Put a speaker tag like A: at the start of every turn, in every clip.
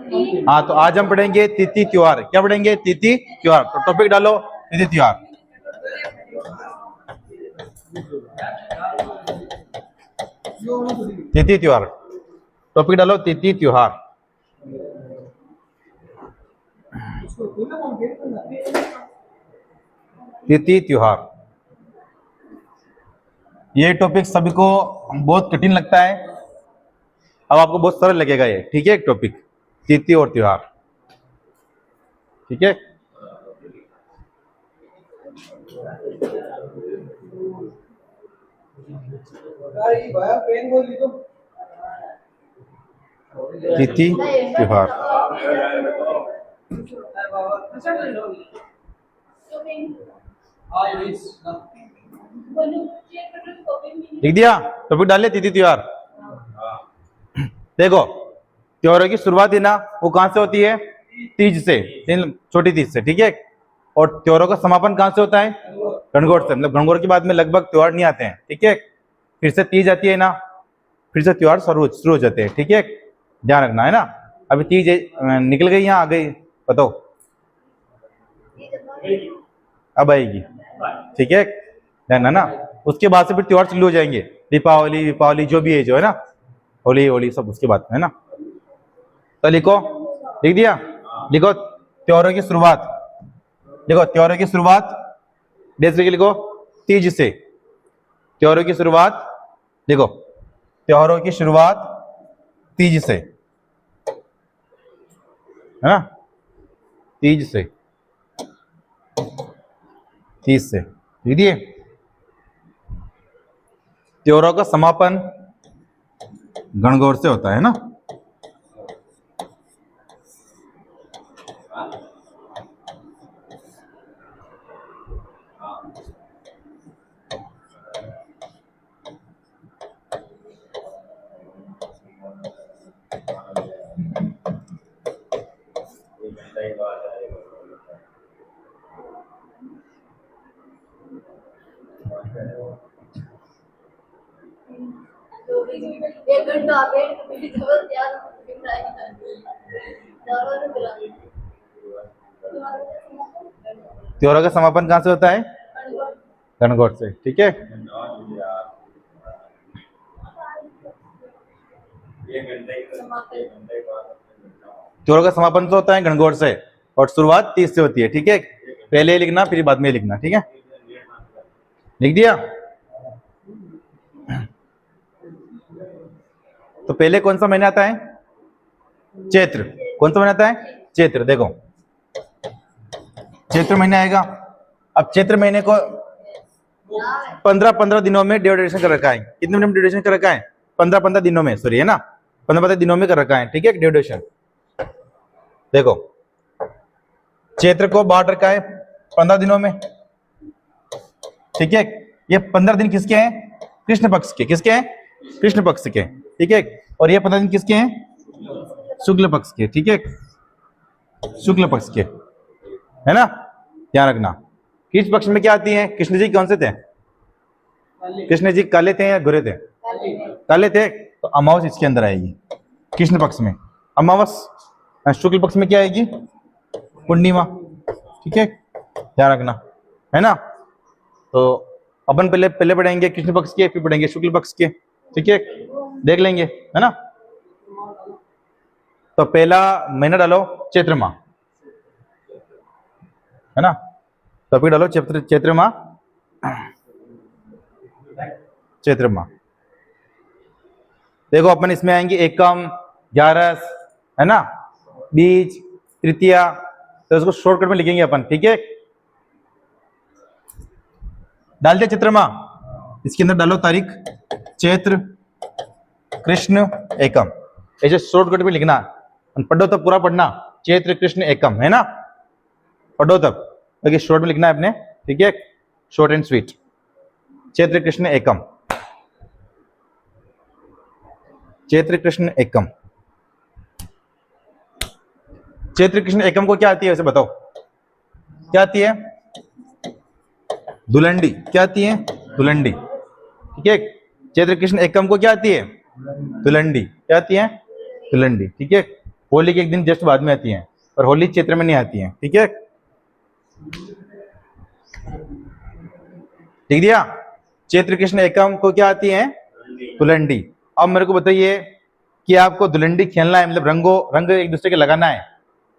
A: हाँ, तो आज हम पढ़ेंगे तिथि त्योहार। क्या पढ़ेंगे? तिथि त्योहार। तो टॉपिक डालो तिथि त्योहार। तिथि त्योहार, टॉपिक डालो तिथि त्योहार। तिथि त्योहार, ये टॉपिक सभी को बहुत कठिन लगता है, अब आपको बहुत सरल लगेगा ये। ठीक है, एक टॉपिक तिथि और त्योहार। ठीक है, तिथि त्योहार। लिख दिया? टॉपिक डाल लिया तिथि त्योहार। देखो, त्योहारों की शुरुआत है ना, वो कहां से होती है? तीज से, छोटी तीज से। ठीक है, और त्योहारों का समापन कहां से होता है? गणगौर से। मतलब गणगौर के बाद में लगभग त्योहार नहीं आते हैं। ठीक है, फिर से तीज आती है ना, फिर से त्योहार शुरू हो जाते हैं। ठीक है, ध्यान रखना है ना। अभी तीज निकल गई, यहाँ आ गई, बताओ अब आएगी। ठीक है, ध्यान है ना। उसके बाद से फिर त्योहार शुरू हो जाएंगे, दीपावली दीपावली जो भी है, जो है ना, होली होली सब उसके बाद में है ना। तो लिखो, लिख दिया? लिखो त्योहारों की शुरुआत। देखो, त्योहारों की शुरुआत डेज के लिखो, तीज से। त्योहारों की शुरुआत, देखो, त्योहारों की शुरुआत तीज से, है ना, तीज से, तीज से। लिख दिए? त्योहारों का समापन गणगौर से होता है ना। त्योहारों का समापन कहां से होता है? गणगौर से। ठीक है, त्योहारों का समापन तो होता है गणगौर से, और शुरुआत तीज से होती है। ठीक है, पहले लिखना फिर बाद में लिखना। ठीक है, लिख दिया? तो पहले कौन सा महीना आता है? चैत्र। कौन सा महीना आता है? चैत्र। देखो, चैत्र महीना आएगा। अब चैत्र महीने को 15-15 दिनों में ड्यूरेशन कर रखा है। कितने मिनट ड्यूरेशन कर रखा है? 15-15 दिनों में, सॉरी, है ना, 15-15 दिनों में कर रखा है। ठीक है, ड्यूरेशन। देखो, चैत्र को बांट रखा है 15 दिनों में। ठीक है, ये 15 दिन किसके हैं? कृष्ण पक्ष के। किसके हैं? कृष्ण पक्ष के। ठीक है, और ये 15 दिन किसके हैं? शुक्ल पक्ष के। ठीक है, शुक्ल पक्ष के, है ना, ध्यान रखना। किस पक्ष में क्या आती है? कृष्ण जी कौन से थे? कृष्ण जी काले थे या गोरे थे? काले थे, तो अमावस इसके अंदर आएगी, कृष्ण पक्ष में। अमावस शुक्ल पक्ष में क्या आएगी? पूर्णिमा। ठीक है, ध्यान रखना, है ना। तो अपन पहले पहले पढ़ेंगे कृष्ण पक्ष के, फिर पढ़ेंगे शुक्ल पक्ष के। ठीक है, देख लेंगे, है ना। तो पहला महीना डालो चैत्र माह, है ना। तो फिर डालो चैत्र माह, चैत्र माह। देखो, अपन इसमें आएंगे एकम, ग्यारस, है ना, बीज, तृतीया, तो इसको शॉर्टकट में लिखेंगे अपन। ठीक है, डाल दिया चैत्र माह, इसके अंदर डालो तारीख, चैत्र कृष्ण एकम, ऐसे शॉर्टकट में लिखना। पढ़ो तब पूरा पढ़ना, चैत्र कृष्ण एकम, है ना, पढ़ो तब, बाकी शॉर्ट में लिखना है अपने। ठीक है, short and sweet, Chaitra Krishna एकम, चैत्र कृष्ण एकम। चैत्र कृष्ण एकम को क्या आती है वैसे बताओ? क्या आती है? धुलंडी। क्या आती है? धुलंडी। ठीक है, चैत्र कृष्ण एकम को क्या आती है? धुलंडी। क्या आती है? धुलंडी। ठीक है, होली के एक दिन जस्ट बाद में आती हैं, और होली चैत्र में नहीं आती हैं, ठीक है। ठीक दिया। चैत्र कृष्ण एकम को क्या आती है? धुलंडी। अब मेरे को बताइए कि आपको धुलंडी खेलना है, मतलब रंग एक दूसरे के लगाना है,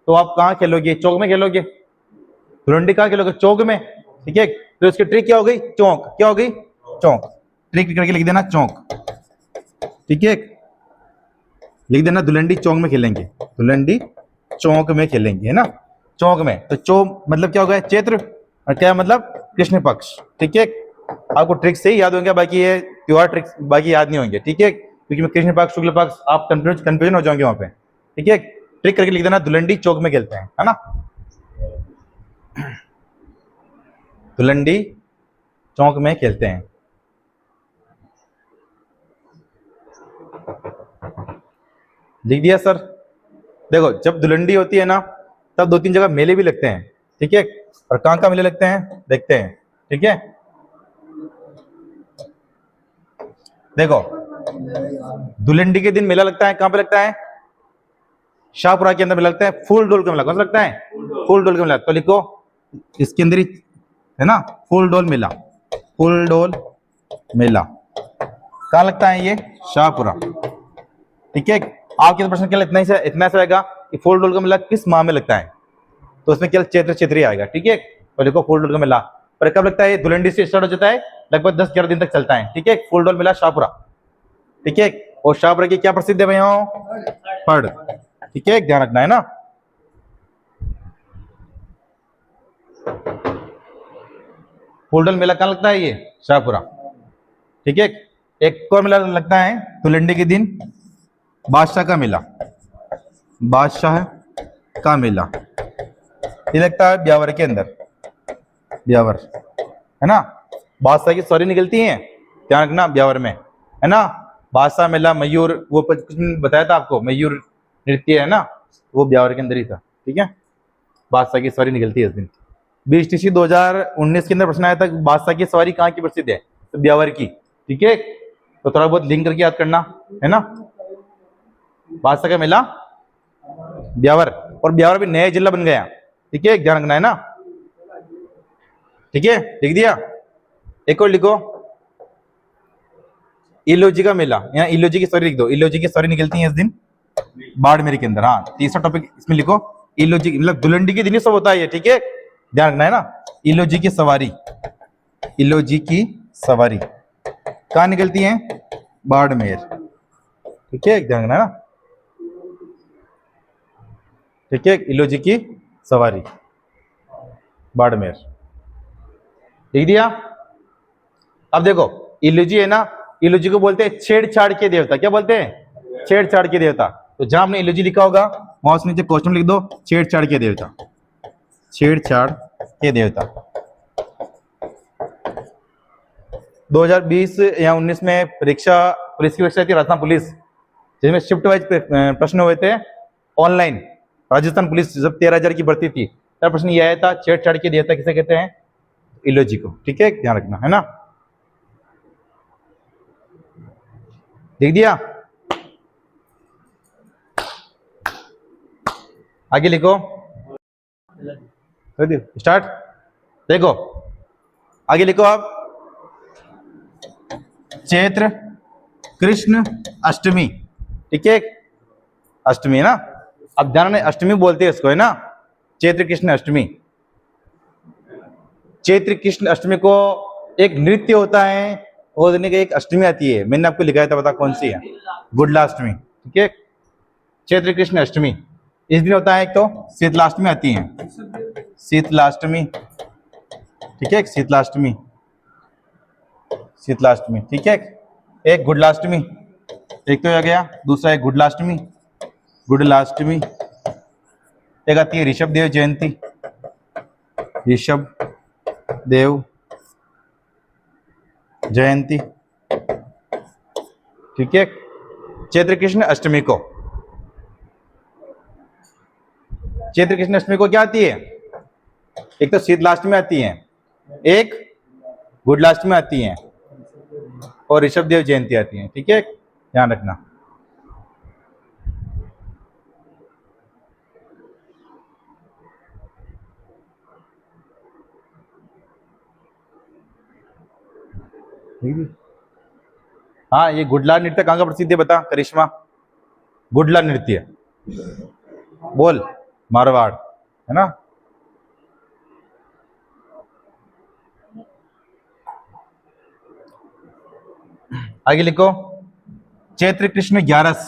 A: तो आप कहाँ खेलोगे? चौक में खेलोगे। धुलंडी कहाँ खेलोगे? चौक में, ठीक है। तो इसकी ट्रिक क्या हो गई? चौक। क्या हो गई? चौक। ट्रिक करके लिख देना चौक, ठीक है। लिख देना धुलंडी चौक में खेलेंगे, धुलंडी चौक में खेलेंगे, है ना, चौक में। तो चौक मतलब क्या हो गया? चैत्र, और क्या मतलब? कृष्ण पक्ष, ठीक है। आपको ट्रिक से ही याद होंगे, बाकी ये त्योहार ट्रिक्स बाकी याद नहीं होंगे, ठीक है, क्योंकि कृष्ण पक्ष शुक्ल पक्ष आप कंफ्यूजन हो जाओगे वहां पे, ठीक है। ट्रिक करके लिख देना धुलंडी चौक में खेलते हैं, है ना, धुलंडी चौक में खेलते हैं। लिख दिया सर। देखो जब धुलंडी होती है ना, तब 2-3 जगह मेले भी लगते हैं, ठीक है। और कहाँ कहाँ मेले लगते हैं देखते हैं, ठीक है। देखो धुलंडी के दिन मेला लगता है, कहाँ पे लगता है? शाहपुरा के अंदर मेला लगता है, फूल डोल का मेला। कौन सा लगता है? फूल डोल का मेला। तो लिखो इसके अंदर ही है ना, फूल डोल मेला। फूल डोल मेला कहाँ लगता है? ये शाहपुरा, ठीक है। आपके प्रश्न केवल इतना से आएगा कि फूल डोल का मेला किस माह में लगता है, तो उसमें केवल चैत्र चैत्री आएगा, ठीक है। तो देखो फूल डोल का मेला पर कब लगता है? धुलंडी से स्टार्ट हो जाता है, लगभग 10-11 दिन तक चलता है, ठीक है। फूल डोल मेला शाहपुरा, ठीक है। और शाहपुरा की क्या प्रसिद्ध है भैया? फड़, ठीक है, ध्यान रखना है ना। फूल डोल मेला कहाँ लगता है? ये शाहपुरा, ठीक है। एक और मेला लगता है धुलंडी के दिन, बादशाह का मेला। बादशाह का मेला ये लगता है ब्यावर के अंदर, ब्यावर, है ना। बादशाह की सवारी निकलती है, ध्यान रखना, ब्यावर में, है ना। बादशाह मेला, मयूर, वो कुछ बताया था आपको, मयूर नृत्य है ना, वो ब्यावर के अंदर ही था, ठीक है। बादशाह की सवारी निकलती है इस दिन। BSTC 2019 के अंदर प्रश्न आया था बादशाह की सवारी कहाँ की प्रसिद्ध है? तो ब्यावर की, ठीक है। तो थोड़ा बहुत लिंक करके याद करना, है ना। बादशाह का मेला ब्यावर, और ब्यावर भी नया जिला बन गया, ठीक है, ध्यान रखना है ना, ठीक है। लिख दिया। एक और लिखो इलोजी का मेला, यहाँ इलोजी की सवारी लिख दो। इलोजी की सवारी निकलती है इस दिन बाड़मेर के अंदर। हाँ, तीसरा टॉपिक इसमें लिखो इलोजी, मतलब धुलंडी के दिन ही सब होता है ये, ठीक है, ध्यान रखना है ना। इलोजी की सवारी, इलोजी की सवारी कहाँ निकलती है? बाड़मेर, ठीक है, ध्यान रखना है ना, ठीक है। इलोजी की सवारी बाड़मेर, लिख दिया। अब देखो इलोजी है ना, इलोजी को बोलते हैं छेड़छाड़ के देवता। क्या बोलते हैं? छेड़छाड़ के देवता। तो जहां आपने इलोजी लिखा होगा वहां से नीचे क्वेश्चन लिख दो छेड़छाड़ के देवता, छेड़छाड़ के देवता। 2020 या 19 में परीक्षा, पुलिस की परीक्षा थी, राजस्थान पुलिस, जिसमें शिफ्ट वाइज प्रश्न हुए थे ऑनलाइन। राजस्थान पुलिस जब 13,000 की भर्ती थी, तब प्रश्न ये आया था छेड़छाड़ के देवता किसे कहते हैं? इलोजी को, ठीक है, ध्यान रखना है ना। लिख दिया। आगे लिखो, स्टार्ट। देखो आगे लिखो आप, चैत्र कृष्ण अष्टमी, ठीक है, अष्टमी है ना। अब ध्यान में अष्टमी बोलते हैं इसको, है ना, चैत्र कृष्ण अष्टमी। चैत्र कृष्ण अष्टमी को एक नृत्य होता है, और दिन की एक अष्टमी आती है, मैंने आपको लिखाया था, बता कौन सी है? गुडलाष्टमी, ठीक है। चैत्र कृष्ण अष्टमी इस दिन होता है। एक तो शीतलाष्टमी आती है, शीतलाष्टमी, ठीक है, शीतलाष्टमी, शीतलाष्टमी, ठीक है। एक गुडलाष्टमी, एक तो आ गया, दूसरा है गुडलाष्टमी, गुडलाष्टमी। एक आती है ऋषभ देव जयंती, ऋषभ देव जयंती, ठीक है। चैत्र कृष्ण अष्टमी को, चैत्र कृष्ण अष्टमी को क्या आती है? एक तो शीतलाष्टमी आती है, एक गुडलाष्टमी आती है, और ऋषभ देव जयंती आती है, ठीक है, ध्यान रखना। हाँ, ये गुडला नृत्य कहाँ का प्रसिद्ध है बता करिश्मा? गुडला नृत्य बोल, मारवाड़ है ना। आगे लिखो, चैत्र कृष्ण ग्यारस।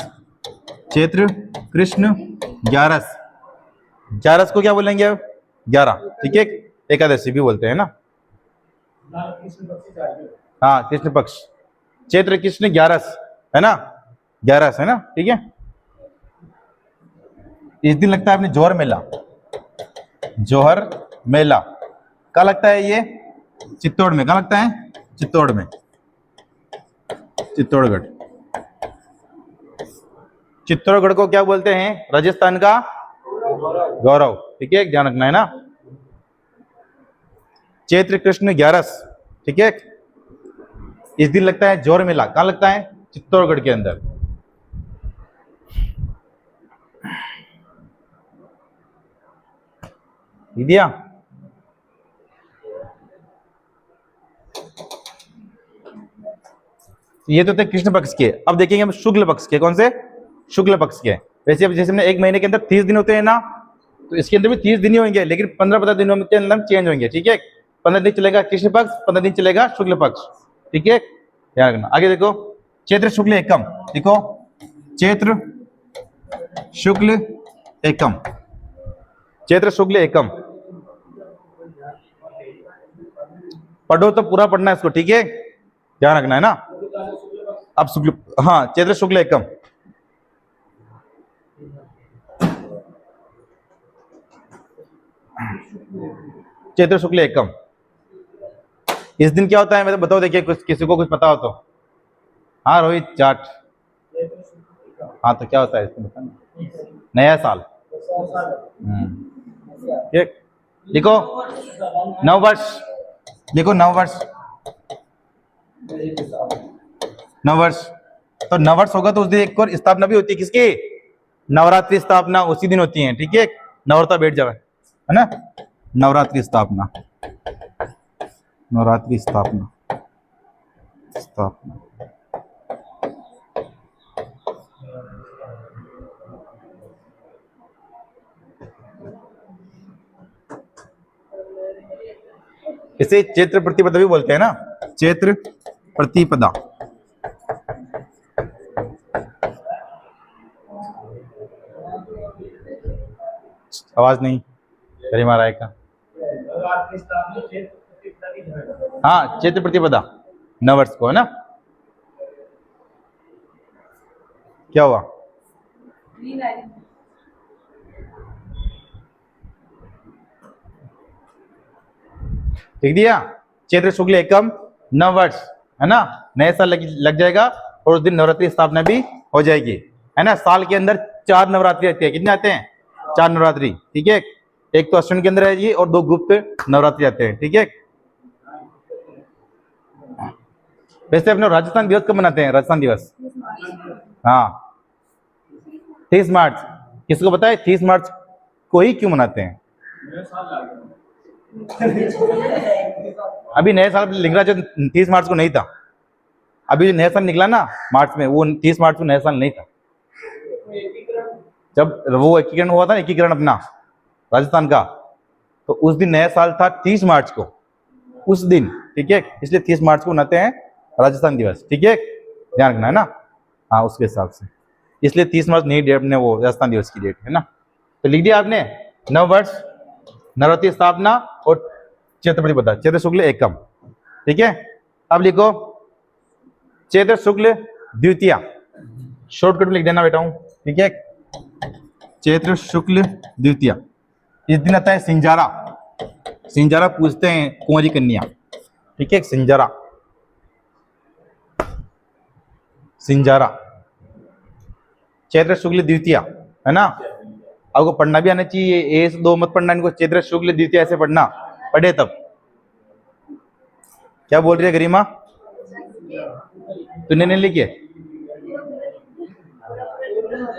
A: चैत्र कृष्ण ग्यारस, ग्यारस को क्या बोलेंगे अब? 11, ठीक है। एकादशी भी बोलते हैं ना। हाँ, कृष्ण पक्ष, चैत्र कृष्ण ग्यारस है ना, 11 है ना, ठीक है। इस दिन लगता है अपने जोहर मेला। जोहर मेला कहाँ लगता है? ये चित्तौड़ में। कहाँ लगता है? चित्तौड़ में, चित्तौड़गढ़। चित्तौड़गढ़ को क्या बोलते हैं? राजस्थान का गौरव, ठीक है, ध्यान रखना है ना। चैत्र कृष्ण ग्यारस, ठीक है। इस दिन लगता है जोहर मेला। कहाँ लगता है? चित्तौड़गढ़ के अंदर। दिया ये तो थे कृष्ण पक्ष के। अब देखेंगे हम शुक्ल पक्ष के। कौन से? शुक्ल पक्ष के। वैसे अब जैसे हमने एक महीने के अंदर 30 दिन होते हैं ना, तो इसके अंदर भी 30 दिन ही होंगे, लेकिन 15-15 दिनों के अंदर चेंज होंगे, ठीक है। 15 दिन चलेगा कृष्ण पक्ष, 15 दिन चलेगा शुक्ल पक्ष, ठीक है, ध्यान रखना। आगे देखो, चैत्र शुक्ल एकम, देखो चैत्र शुक्ल एकम, चैत्र शुक्ल एकम। पढ़ो तो पूरा पढ़ना है इसको, ठीक है, ध्यान रखना है ना। अब शुक्ल, हाँ, चैत्र शुक्ल एकम। चैत्र शुक्ल एकम, इस दिन क्या होता है? मतलब बताओ, देखिए कुछ किसी को कुछ पता हो तो। हाँ रोहित जाट, हाँ तो क्या होता है इसमें बताना? नया साल, ठीक। लिखो नव वर्ष, लिखो नव वर्ष, नव वर्ष। तो नव वर्ष होगा तो उस दिन एक और स्थापना भी होती है, किसकी? नवरात्रि स्थापना उसी दिन होती है, ठीक है। नवरता बैठ जाए, है ना। नवरात्रि स्थापना, नवरात्रि स्थापना, स्थापना। इसे चैत्र प्रतिपदा भी बोलते हैं ना, चैत्र प्रतिपदा। आवाज नहीं करीमा राय का। हाँ, चैत्र प्रतिपदा नववर्ष को, है ना। क्या हुआ? लिख दिया, चैत्र शुक्ल एकम नववर्ष, है ना। नए साल लग जाएगा और उस दिन नवरात्रि स्थापना भी हो जाएगी, है ना। साल के अंदर 4 नवरात्रि आती है। कितने आते हैं? 4 नवरात्रि, ठीक है। एक तो अश्विन के अंदर है जी, और 2 गुप्त नवरात्रि आते हैं, ठीक है। वैसे अपने राजस्थान दिवस कब मनाते हैं? राजस्थान दिवस, हाँ 30 मार्च। किसको पता है 30 मार्च को ही क्यों मनाते हैं? अभी नया साल लिख रहा जो 30 मार्च को नहीं था। अभी जो नया साल निकला ना मार्च में, वो 30 मार्च को नया साल नहीं था। जब वो एकीकरण हुआ था, एकीकरण अपना राजस्थान का, तो उस दिन नया साल था 30 मार्च को, उस दिन, ठीक है। इसलिए 30 मार्च को मनाते हैं राजस्थान दिवस, ठीक है, ध्यान रखना है ना। हाँ, उसके हिसाब से, इसलिए 30 मार्च नई डेट अपने वो राजस्थान दिवस की डेट है ना। तो लिख दिया आपने, नव वर्ष, नवरात्रि स्थापना और चैत्र प्रतिपदा, चैत्र शुक्ल एकम, ठीक है। अब लिखो चैत्र शुक्ल द्वितीया, शॉर्टकट में लिख देना बेटा हूं, ठीक है। चैत्र शुक्ल द्वितीया, इस दिन आता है सिंजारा। सिंजारा पूजते हैं कुंवारी कन्या, ठीक है, सिंजारा, सिंजारा, चैत्र शुक्ल द्वितीया, है ना। आपको पढ़ना भी आना चाहिए, ए से 2 मत पढ़ना इनको, चैत्र शुक्ल द्वितीया ऐसे पढ़ना, पढ़े तब। क्या बोल रही है गरिमा? तूने नहीं लिखे?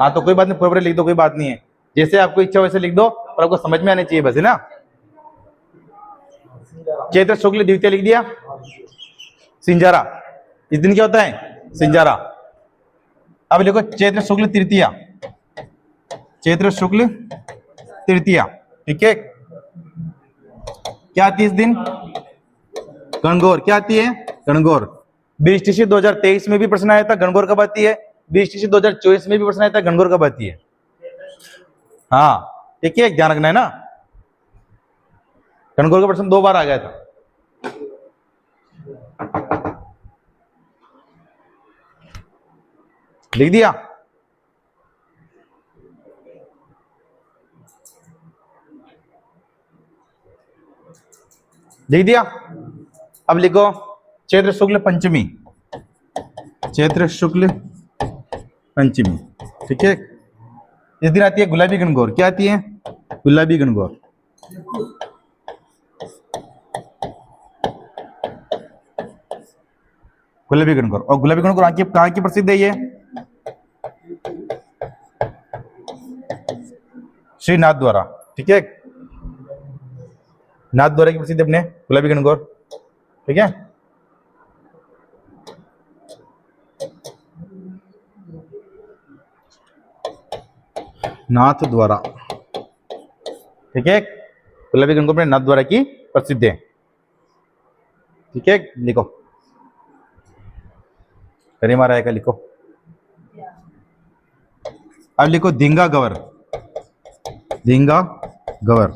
A: हाँ तो कोई बात नहीं, पूरे लिख दो, कोई बात नहीं है, जैसे आपको इच्छा वैसे लिख दो, पर आपको समझ में आने चाहिए बस, है ना। चैत्र शुक्ल द्वितीया लिख दिया, सिंजारा, इस दिन क्या होता है? सिंजारा। अब देखो चैत्र शुक्ल तृतीया, चैत्र शुक्ल तृतीया, ठीक है। क्या आती है इस दिन? गणगौर। क्या आती है? गणगौर। 20 2023 में भी प्रश्न आया था गणगौर कब आती है, 20 2024 में भी प्रश्न आया था गणगौर कब आती है। हाँ ठीक है, ध्यान रखना है ना, गणगौर का प्रश्न 2 बार आ गया था। लिख दिया? लिख दिया? अब लिखो चैत्र शुक्ल पंचमी, चैत्र शुक्ल पंचमी, ठीक है। इस दिन आती है गुलाबी गणगौर। क्या आती है? गुलाबी गणगौर। गुलाबी गणगौर। और गुलाबी गणगौर कहाँ की प्रसिद्ध है ये? श्री नाथ द्वारा, ठीक है। नाथ द्वारा की प्रसिद्ध अपने गुलाबी गणगौर, ठीक है। नाथ द्वारा, ठीक है। गुलाबी गणगौर अपने नाथ द्वारा की प्रसिद्ध है, ठीक है। लिखो करीमा राय का लिखो। अब लिखो धींगा गवर, धींगा गवर।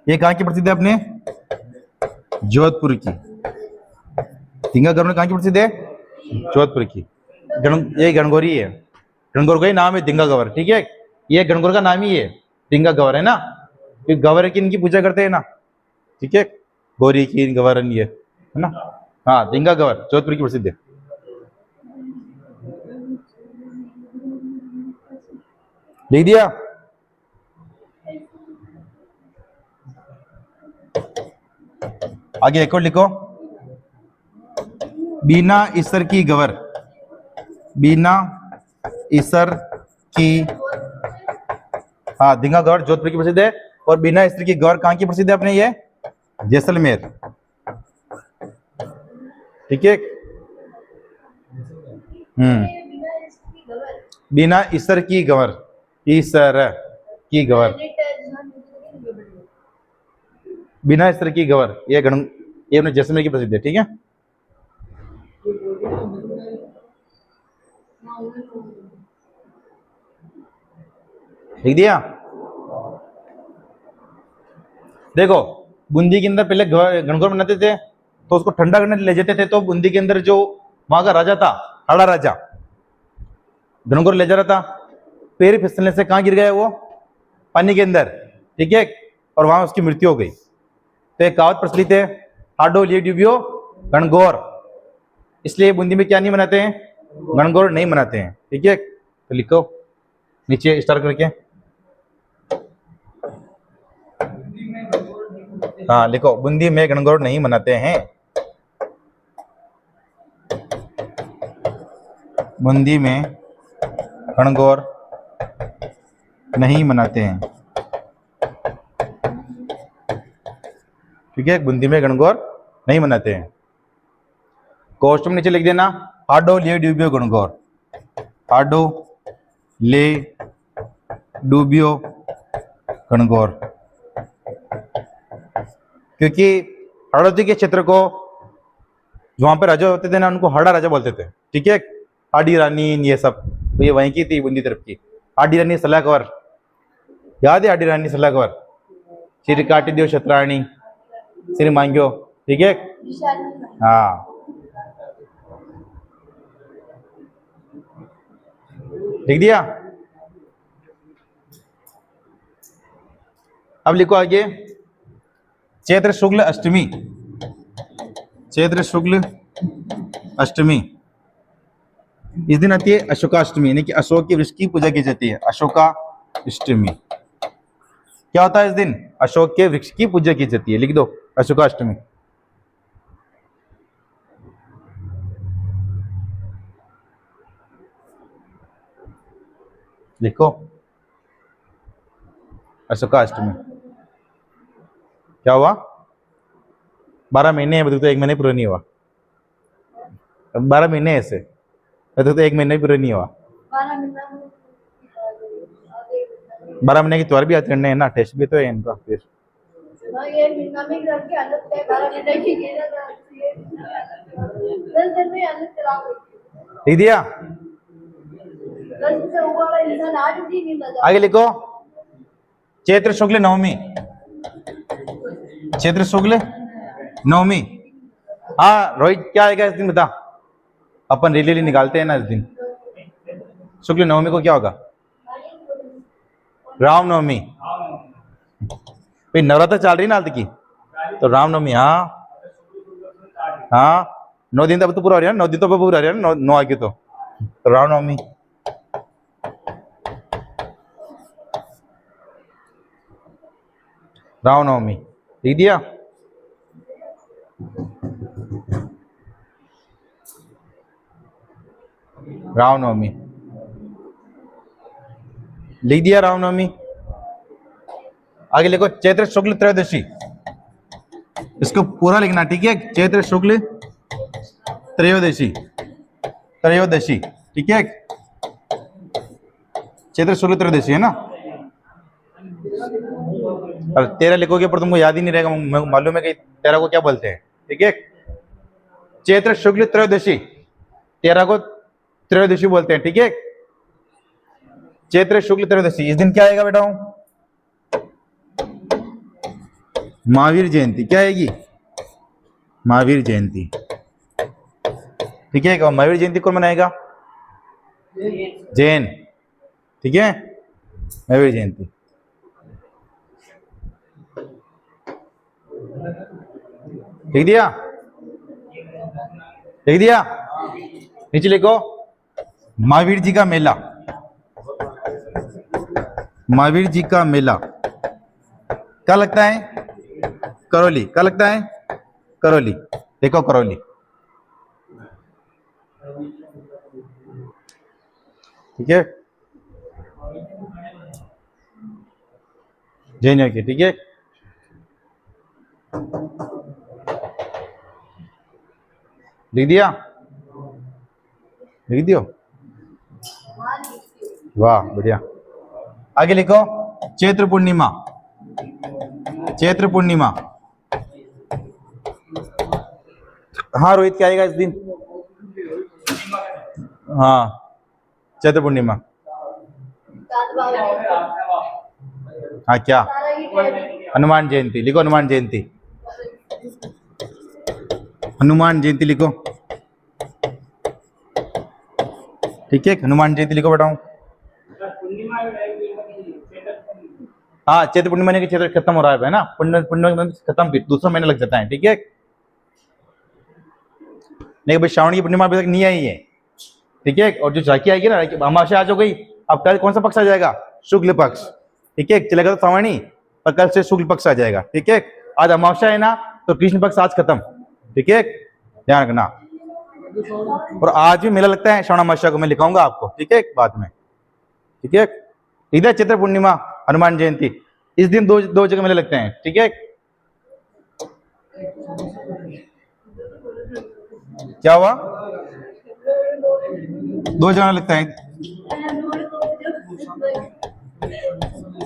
A: ये कहाँ की प्रसिद्ध है अपने? जोधपुर की। धींगा गवर कहाँ की प्रसिद्ध है? जोधपुर की। ये गणगौरी है, गणगौर का ही नाम है धींगा गवर, ठीक है। ये गणगौर का नाम ही है धींगा गवर, है ना। गवर की इनकी पूजा करते हैं ना, ठीक है। गौरी की, गवरन, ये है ना। हाँ, धींगा गवर जोधपुर की प्रसिद्ध है। लिख दिया? आगे एक और लिखो, बीना ईसर की गवर, बीना ईसर की, हाँ धींगा गवर जोधपुर की प्रसिद्ध है। और बीना ईसर की गवर कहाँ की प्रसिद्ध है अपने? ये जैसलमेर, ठीक है। बीना ईसर की गवर, ईसर की गवर, बिना ईसर की गवर, ये अपने जैसलमेर की प्रसिद्ध है, ठीक है। लिख दिया? देखो बूंदी के अंदर पहले गणगौर बनाते थे तो उसको ठंडा करने ले जाते थे, तो बूंदी के अंदर जो वहां का राजा था, हाड़ा राजा, गणगौर ले जा रहा था, पैर फिसलने से कहाँ गिर गया वो? पानी के अंदर, ठीक है। और वहां उसकी मृत्यु हो गई। तो एक कहावत प्रचलित है, हाडो लिए डूबियो गणगौर। इसलिए बूंदी में क्या नहीं बनाते हैं? गणगौर नहीं बनाते हैं, ठीक है। तो लिखो नीचे स्टार करके, हाँ लिखो बूंदी में गणगौर नहीं मनाते हैं, बूंदी में गणगौर नहीं मनाते हैं, ठीक है। बूंदी में गणगौर नहीं मनाते हैं। क्वेश्चन नीचे लिख देना, हाडो ले डूबियो गणगौर, हाडो ले डूबियो गणगौर। क्योंकि हड़ौती के क्षेत्र को वहां पर राजा होते थे ना, उनको हाड़ा राजा बोलते थे, ठीक है। हाडी रानी ये सब, तो ये वहीं की थी बूंदी तरफ की। हाडी रानी सलाहकवर, याद है हाडी रानी सलाहकवर? सिर काटी दियो शतराणी, सिर मांगियो, ठीक है। हाँ लिख दिया? अब लिखो आगे, चैत्र शुक्ल अष्टमी, चैत्र शुक्ल अष्टमी। इस दिन आती है अशोकाष्टमी, यानी कि अशोक के वृक्ष की पूजा की जाती है, अशोकाष्टमी। क्या होता है इस दिन? अशोक के वृक्ष की पूजा की जाती है, लिख दो अशोकाष्टमी। लिखो अशोकाष्टमी। क्या हुआ? 12 महीने हैं, तो 1 महीने पूरा नहीं हुआ। 12 महीने ऐसे तो 1 महीने भी पूरे नहीं हुआ। 12 महीने की त्योहार भी याद करने हैं ना, टेस्ट भी तो है इनका फिर।
B: ये महीना में करके अलग है 12 महीने की गेला था 10 दिन में अलग चला गई।
A: लिख दिया?
B: 10 से ऊपर वाला इंसान आज भी नहीं बजा।
A: आगे लिखो, चैत्र शुक्ल नवमी, चैत्र शुक्ल नवमी। हाँ रोहित क्या आएगा इस दिन बता, अपन रेली निकालते हैं ना इस दिन। शुक्ल नवमी को क्या होगा? रामनवमी। भाई नवरात्र चल रही ना हाल की, तो रामनवमी। हाँ हाँ 9 दिन तब तो पूरा हो रहा है ना, 9 दिन तो पूरा हो रहा है ना, 9 आगे तो रामनवमी। रामनवमी लिख दिया? रामनवमी लिख दिया, रामनवमी। आगे लिखो चैत्र शुक्ल त्रयोदशी, इसको पूरा लिखना ठीक है। चैत्र शुक्ल त्रयोदशी, त्रयोदशी ठीक है, चैत्र शुक्ल त्रयोदशी है ना। और 13 लिखोगे पर तुमको याद ही नहीं रहेगा, मालूम है कि 13 को क्या बोलते हैं, ठीक है। चैत्र शुक्ल त्रयोदशी, 13 को त्रयोदशी बोलते हैं, ठीक है। चैत्र शुक्ल त्रयोदशी, इस दिन क्या आएगा बेटा? महावीर जयंती। क्या आएगी? महावीर जयंती, ठीक है। महावीर जयंती कौन मनाएगा? जैन, ठीक है। महावीर जयंती लिख दिया? लिख दिया? नीचे लिखो महावीर जी का मेला, महावीर जी का मेला क्या लगता है? करौली। क्या लगता है? करौली। देखो करौली, ठीक है, जैन की, ठीक है। लिख दिया? लिख दियो? वाह बढ़िया। आगे लिखो चैत्र पूर्णिमा, चैत्र पूर्णिमा। हाँ रोहित क्या आएगा इस दिन? हाँ चैत्र पूर्णिमा। हाँ क्या? हनुमान जयंती लिखो, हनुमान जयंती, हनुमान जयंती लिखो, ठीक है। हनुमान जयंती लिखो बेटा। हाँ चैत्र पूर्णिमा ने चैत्र खत्म हो रहा है ना, पुण्य पुण्य खत्म, फिर दूसरा महीना लग जाता है, ठीक है। नहीं भाई श्रावण की पूर्णिमा अभी तक नहीं आई है, ठीक है। और जो झांकी आएगी ना, अमावस्या आज हो गई, अब कल कौन सा पक्ष आ जाएगा? शुक्ल पक्ष, ठीक है। चलेगा तो श्रावणी, पर कल से शुक्ल पक्ष आ जाएगा, ठीक है। आज अमावस्या है ना, तो कृष्ण पक्ष आज खत्म, ठीक है, ध्यान रखना। और आज भी मेला लगता है श्रावण अमावस्या को, मैं लिखाऊंगा आपको, ठीक है, बाद में, ठीक है। इधर चैत्र पूर्णिमा, हनुमान जयंती, इस दिन दो जगह मेले लगते हैं, ठीक है। क्या हुआ? 2 जगह लगता है।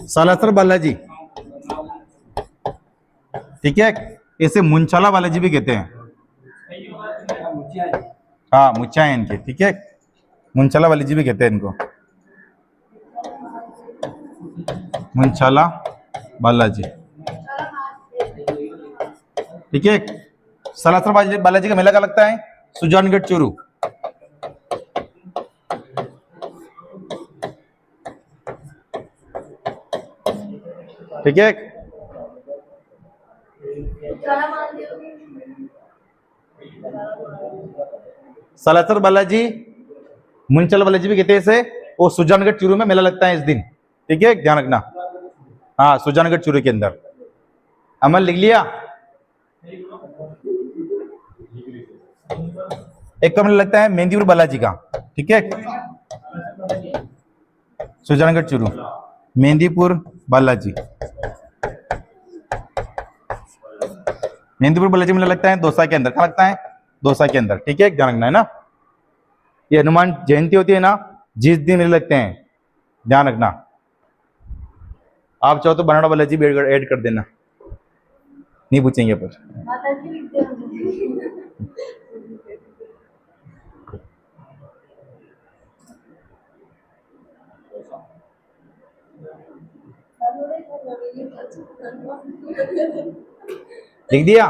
A: सालासर बालाजी, ठीक है, इसे मुंचाला बालाजी भी कहते हैं। हाँ मुच्चा है इनके, ठीक है, मुंचाला बालाजी भी कहते हैं इनको, मुंचाला बालाजी, ठीक है। सालासर बालाजी का मेला क्या लगता है? सुजानगढ़ चूरू, ठीक है। सालासर बालाजी, मुंचल बालाजी भी कहते हैं इसे, वो सुजानगढ़ चूरू में मेला लगता है इस दिन, ठीक है, ध्यान रखना। हाँ सुजानगढ़ चूरू के अंदर। अमल लिख लिया? एक का मेला लगता है मेहंदीपुर बालाजी का, ठीक है, सुजानगढ़ चूरू, मेहंदीपुर बालाजी, मेहंदीपुर बालाजी मेला लगता है दौसा के अंदर। क्या लगता है? दौसा के अंदर, ठीक है, ध्यान रखना है ना। ये हनुमान जयंती होती है ना, जिस दिन मेले लगते हैं, ध्यान रखना। आप चाहो तो बनाना बालाजी भी ऐड कर देना, नहीं पूछेंगे पर।
B: माता जी लिखते हैं।
A: लिख दिया,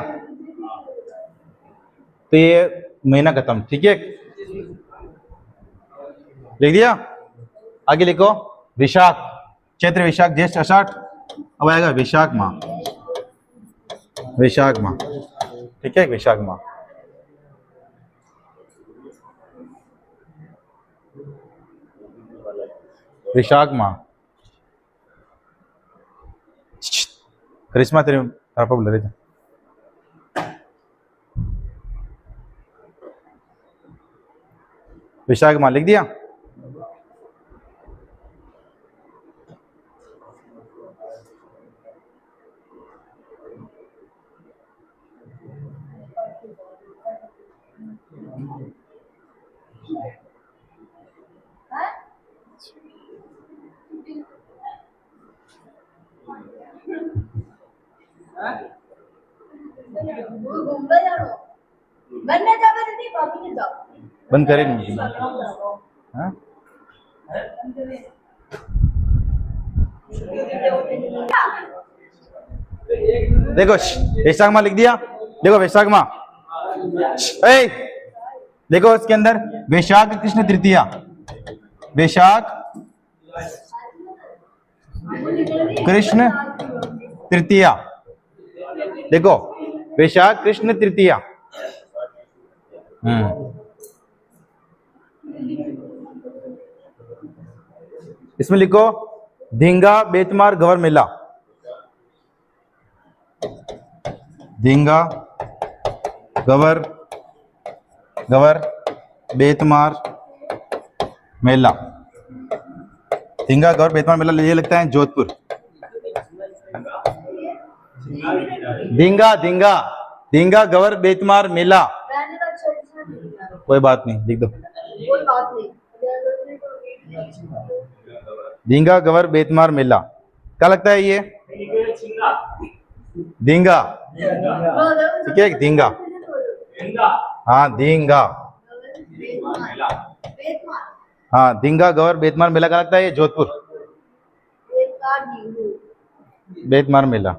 A: तो ये महीना खत्म, ठीक है। लिख दिया, आगे लिखो विशाख, चैत्र विशाख ज्येष्ठ आषाढ़, अब आएगा विशाख माह, विशाख माह, ठीक है, विशाख माह। विशाख माह, करिश्मा तेरे पापा बोल रहे थे। विशाख माह लिख दिया,
B: घूमने जाओ, बनने जाओ नहीं, पापी ने जाओ।
A: बंद करे नहीं। हाँ? देखो वैशाख माह लिख दिया, देखो वैशाख माह, देखो इसके अंदर वैशाख कृष्ण तृतीया, वैशाख कृष्ण तृतीया, देखो वैशाख कृष्ण तृतीया। इसमें लिखो धींगा बेतमार गवर मेला, धींगा गवर गवर बेतमार मेला, धींगा गवर बेतमार मेला ये लगता है जोधपुर। धींगा धींगा धींगा गवर बेतमार मेला, कोई बात नहीं, लिख दो
B: कोई बात नहीं।
A: धींगा गवर बेतमार मेला, क्या लगता है ये? धींगा, ठीक है, धींगा, हाँ धींगा, हाँ धींगा गवर बेतमार मेला का लगता है ये जोधपुर, बेतमार मेला।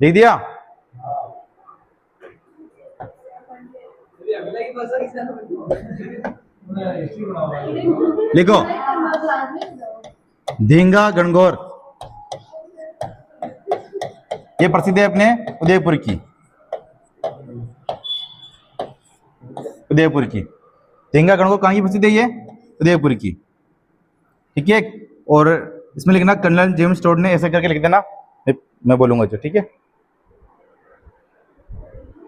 A: लिख दिया, लिखो धींगा गणगौर, ये प्रसिद्ध है अपने उदयपुर की, उदयपुर की धींगा गणगौर कहाँ की प्रसिद्ध है? ये उदयपुर की, ठीक है। और इसमें लिखना कर्नल जेम्स टोड ने, ऐसे करके लिख देना, मैं बोलूंगा जो, ठीक है।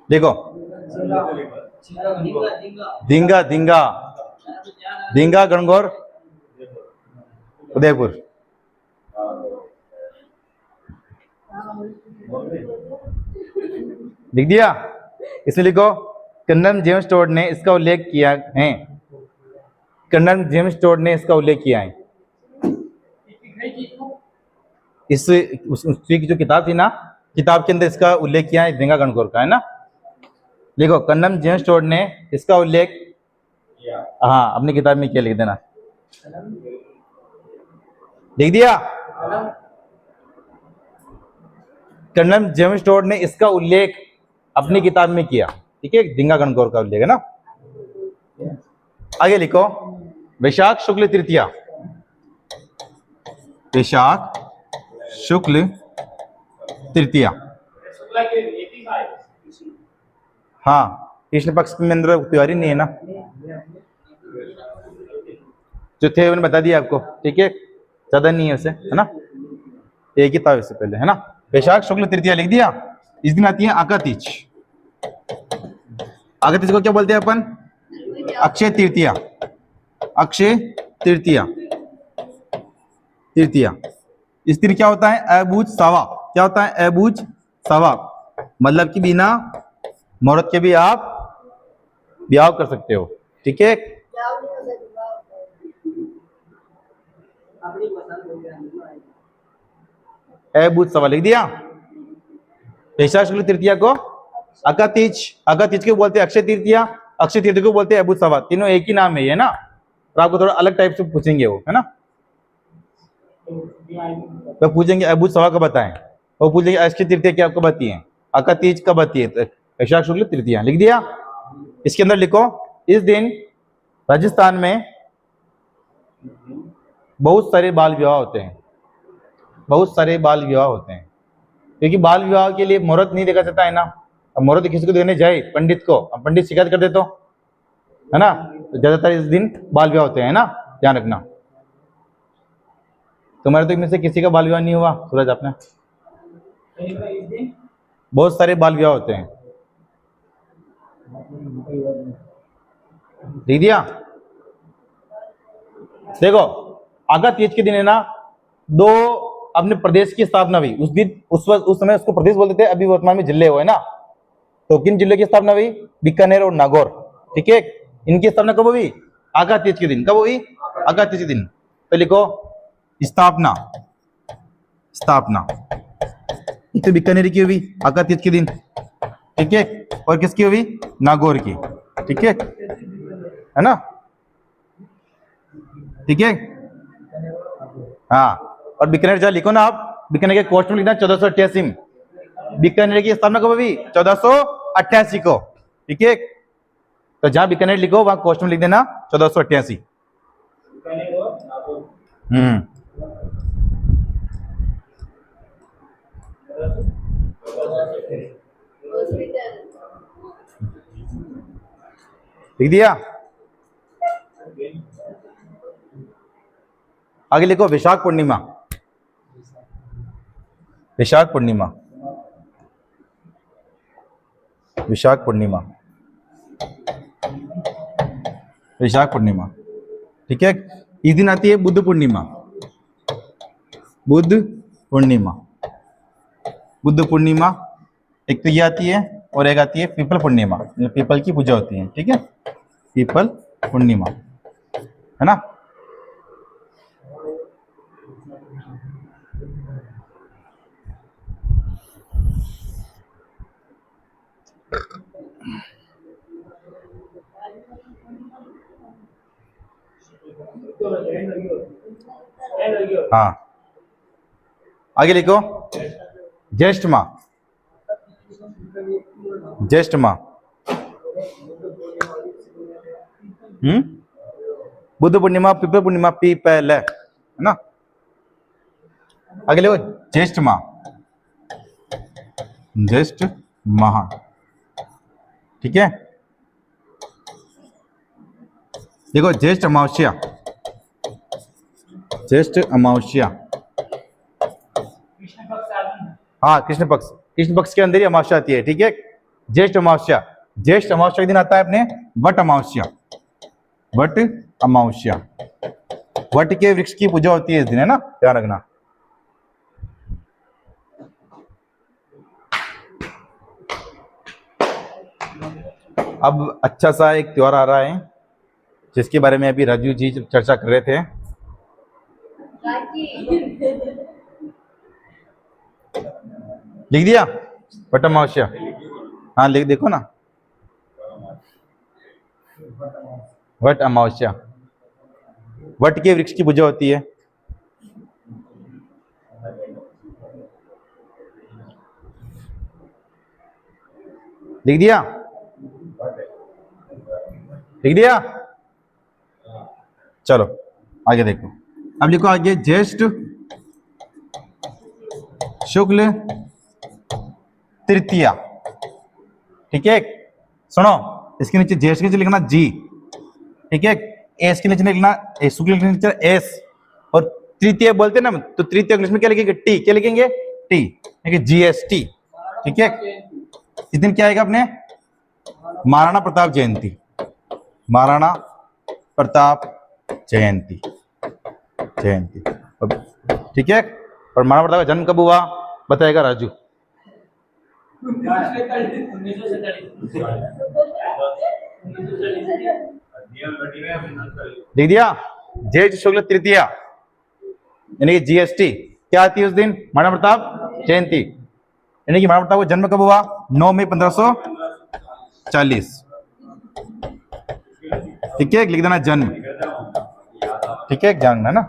A: देखो धींगा धींगा धींगा गणगौर उदयपुर, लिख दिया। इसमें लिखो कर्नल जेम्स टोड ने इसका उल्लेख किया है, कर्नल जेम्स टोड ने इसका उल्लेख किया है। उसकी जो किताब थी ना, किताब के अंदर इसका उल्लेख किया है, धींगा गणगौर का, है ना। लिखो कर्नल जेम्स टोड ने इसका उल्लेख, हाँ अपनी किताब में क्या लिख देना, लिख दिया। कर्नल जेम्स टोड ने इसका उल्लेख अपनी किताब में किया, ठीक है, धींगा गणगौर का उल्लेख है ना। आगे लिखो वैशाख शुक्ल तृतीया, वैशाख शुक्ल तृतीया, हाँ कृष्ण पक्ष में अंदर त्योहार ही नहीं है ना, जो थे मैंने बता दिया आपको, ठीक है, ज्यादा नहीं है उसे, है ना, एक ही था इससे पहले, है ना। वैशाख शुक्ल तृतीया लिख दिया। इस दिन आती है आकातीज, आकातीज को क्या बोलते हैं अपन? अक्षय तृतीया, अक्षय तृतीया, तृतीया। इस दिन क्या होता है? अबूझ सावा, क्या होता है अबूझ सवा, मतलब कि बिना मुहूर्त के भी आप ब्याह कर सकते हो, ठीक है।
B: जाओ नहीं हो सकती
A: अबूझ सवा लिख दिया। वैशाख शुक्ल तृतीया को अका तीज को बोलते हैं अक्षय तृतीया, अक्षय तृतीया को बोलते हैं अबूझ सवा, तीनों एक ही नाम है ये ना, तो आपको थोड़ा अलग टाइप से पूछेंगे वो, है ना। तो पूछेंगे अबूझ सवा कब बताएं, वो पूछेंगे अक्षय तृतीया क्या आपको बताइए, अका तीज कब आती है, तो वैशाख शुक्ल तृतीया लिख दिया। इसके अंदर लिखो इस दिन राजस्थान में बहुत सारे बाल विवाह होते हैं, बहुत सारे बाल विवाह होते हैं, क्योंकि बाल विवाह के लिए मुहूर्त नहीं देखा जाता है ना। अब मुहूर्त किसी को देने जाए पंडित को, अब पंडित शिकायत कर दे तो, है ना, तो ज्यादातर इस दिन बाल विवाह होते हैं ना, ध्यान रखना। तुम्हारे तो इनमें से किसी का बाल विवाह नहीं हुआ सूरज, आपने बहुत सारे बाल विवाह होते हैं, देख दिया। देखो आगा तीज के दिन है ना, दो अपने प्रदेश की स्थापना हुई उस दिन, उस समय उसको प्रदेश बोलते थे, अभी वर्तमान में जिले हुए ना। तो किन जिले की स्थापना हुई, बीकानेर और नागौर, ठीक है। इनकी स्थापना कब हुई, आगा तीज के दिन। कब हुई, आगा तीज के दिन। तो लिखो स्थापना, स्थापना तो बीकानेर की हुई आगा तीज के दिन, ठीक है, और किसकी हुई, नागौर की, ठीक है ना, ठीक है। हाँ, और बीकानेर जहाँ लिखो ना आप, बीकानेर के कोष्ठ में लिखना 1488 में, बीकानेर की स्थापना कब हुई, 1488 को, ठीक है। तो जहां बीकानेर लिखो वहां कोष्ठ में लिख देना 1488। लिख दिया। आगे लिखो वैशाख पूर्णिमा, वैशाख पूर्णिमा, वैशाख पूर्णिमा, वैशाख पूर्णिमा, ठीक है। इस दिन आती है बुद्ध पूर्णिमा, बुद्ध पूर्णिमा, बुद्ध पूर्णिमा एक तो ये आती है, और एक आती है पीपल पूर्णिमा, पीपल की पूजा होती है, ठीक है, पीपल पूर्णिमा, है ना। हाँ, आगे लिखो ज्येष्ठ माह, ज्येष्ठ माह, बुद्ध पूर्णिमा, पीपल पूर्णिमा, पीपल है ना। आगे लिखो ज्येष्ठ माह, ज्येष्ठ माह, ठीक है। देखो ज्येष्ठ अमावस्या, ज्येष्ठ अमावस्या, हाँ कृष्ण पक्ष, कृष्ण पक्ष के अंदर ही अमावस्या आती है, ठीक है। ज्येष्ठ अमावस्या, ज्येष्ठ अमावस्या के दिन आता है अपने what Amavasya, what Amavasya, what के वृक्ष की पूजा होती है इस दिन, है ना, ध्यान रखना। अब अच्छा सा एक त्योहार आ रहा है जिसके बारे में अभी राजू जी चर्चा कर रहे थे। लिख दिया वट अमावस्या, हाँ लिख, देखो ना वट अमावस्या, वट के वृक्ष की पूजा होती है। लिख दिया, लिख दिया, चलो आगे देखो। अब लिखो आगे ज्येष्ठ शुक्ल तृतीया, ठीक है। सुनो इसके नीचे ज्येष्ठ के नीचे लिखना जी, ठीक है। एस के नीचे लिखना, शुक्ल के नीचे एस, और तृतीय बोलते हैं ना, तो तृतीय इंग्लिश में क्या लिखेंगे, टी, क्या लिखेंगे, टी, ठीक है, जीएसटी, ठीक है। इस दिन क्या आएगा अपने, महाराणा प्रताप जयंती, महाराणा प्रताप जयंती, जयंती, ठीक है। और महाराणा प्रताप का जन्म कब हुआ, बताएगा राजू।
B: 1940
A: लिख दिया। ज्येष्ठ शुक्ल तृतीया यानी कि जीएसटी क्या आती है उस दिन? महाराणा प्रताप जयंती। यानी कि महाराणा प्रताप का जन्म कब हुआ? 9 मई 1540। ठीक है, लिख देना जन्म। ठीक है, जानना है ना।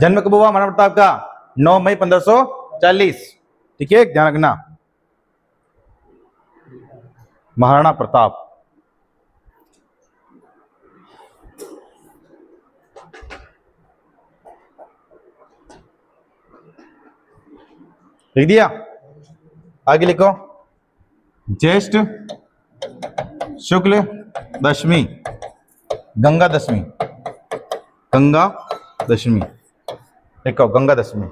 A: जन्म कब हुआ महाराणा प्रताप का? 9 मई 1540। ठीक है, ध्यान रखना। महाराणा प्रताप। लिख दिया। आगे लिखो। ज्येष्ठ शुक्ल दशमी, गंगा दशमी। गंगा दशमी लिखो, गंगा दशमी।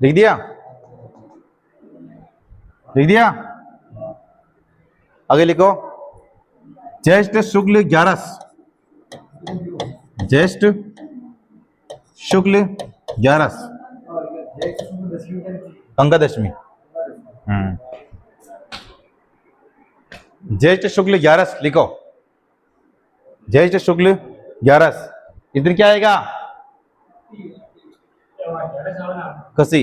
A: लिख दिया। लिख दिया। आगे लिखो। ज्येष्ठ शुक्ल 11, ज्येष्ठ शुक्ल 11 गंगा दशमी। ज्येष्ठ शुक्ल 11 लिखो। ज्येष्ठ शुक्ल 11 इस दिन क्या आएगा? कसी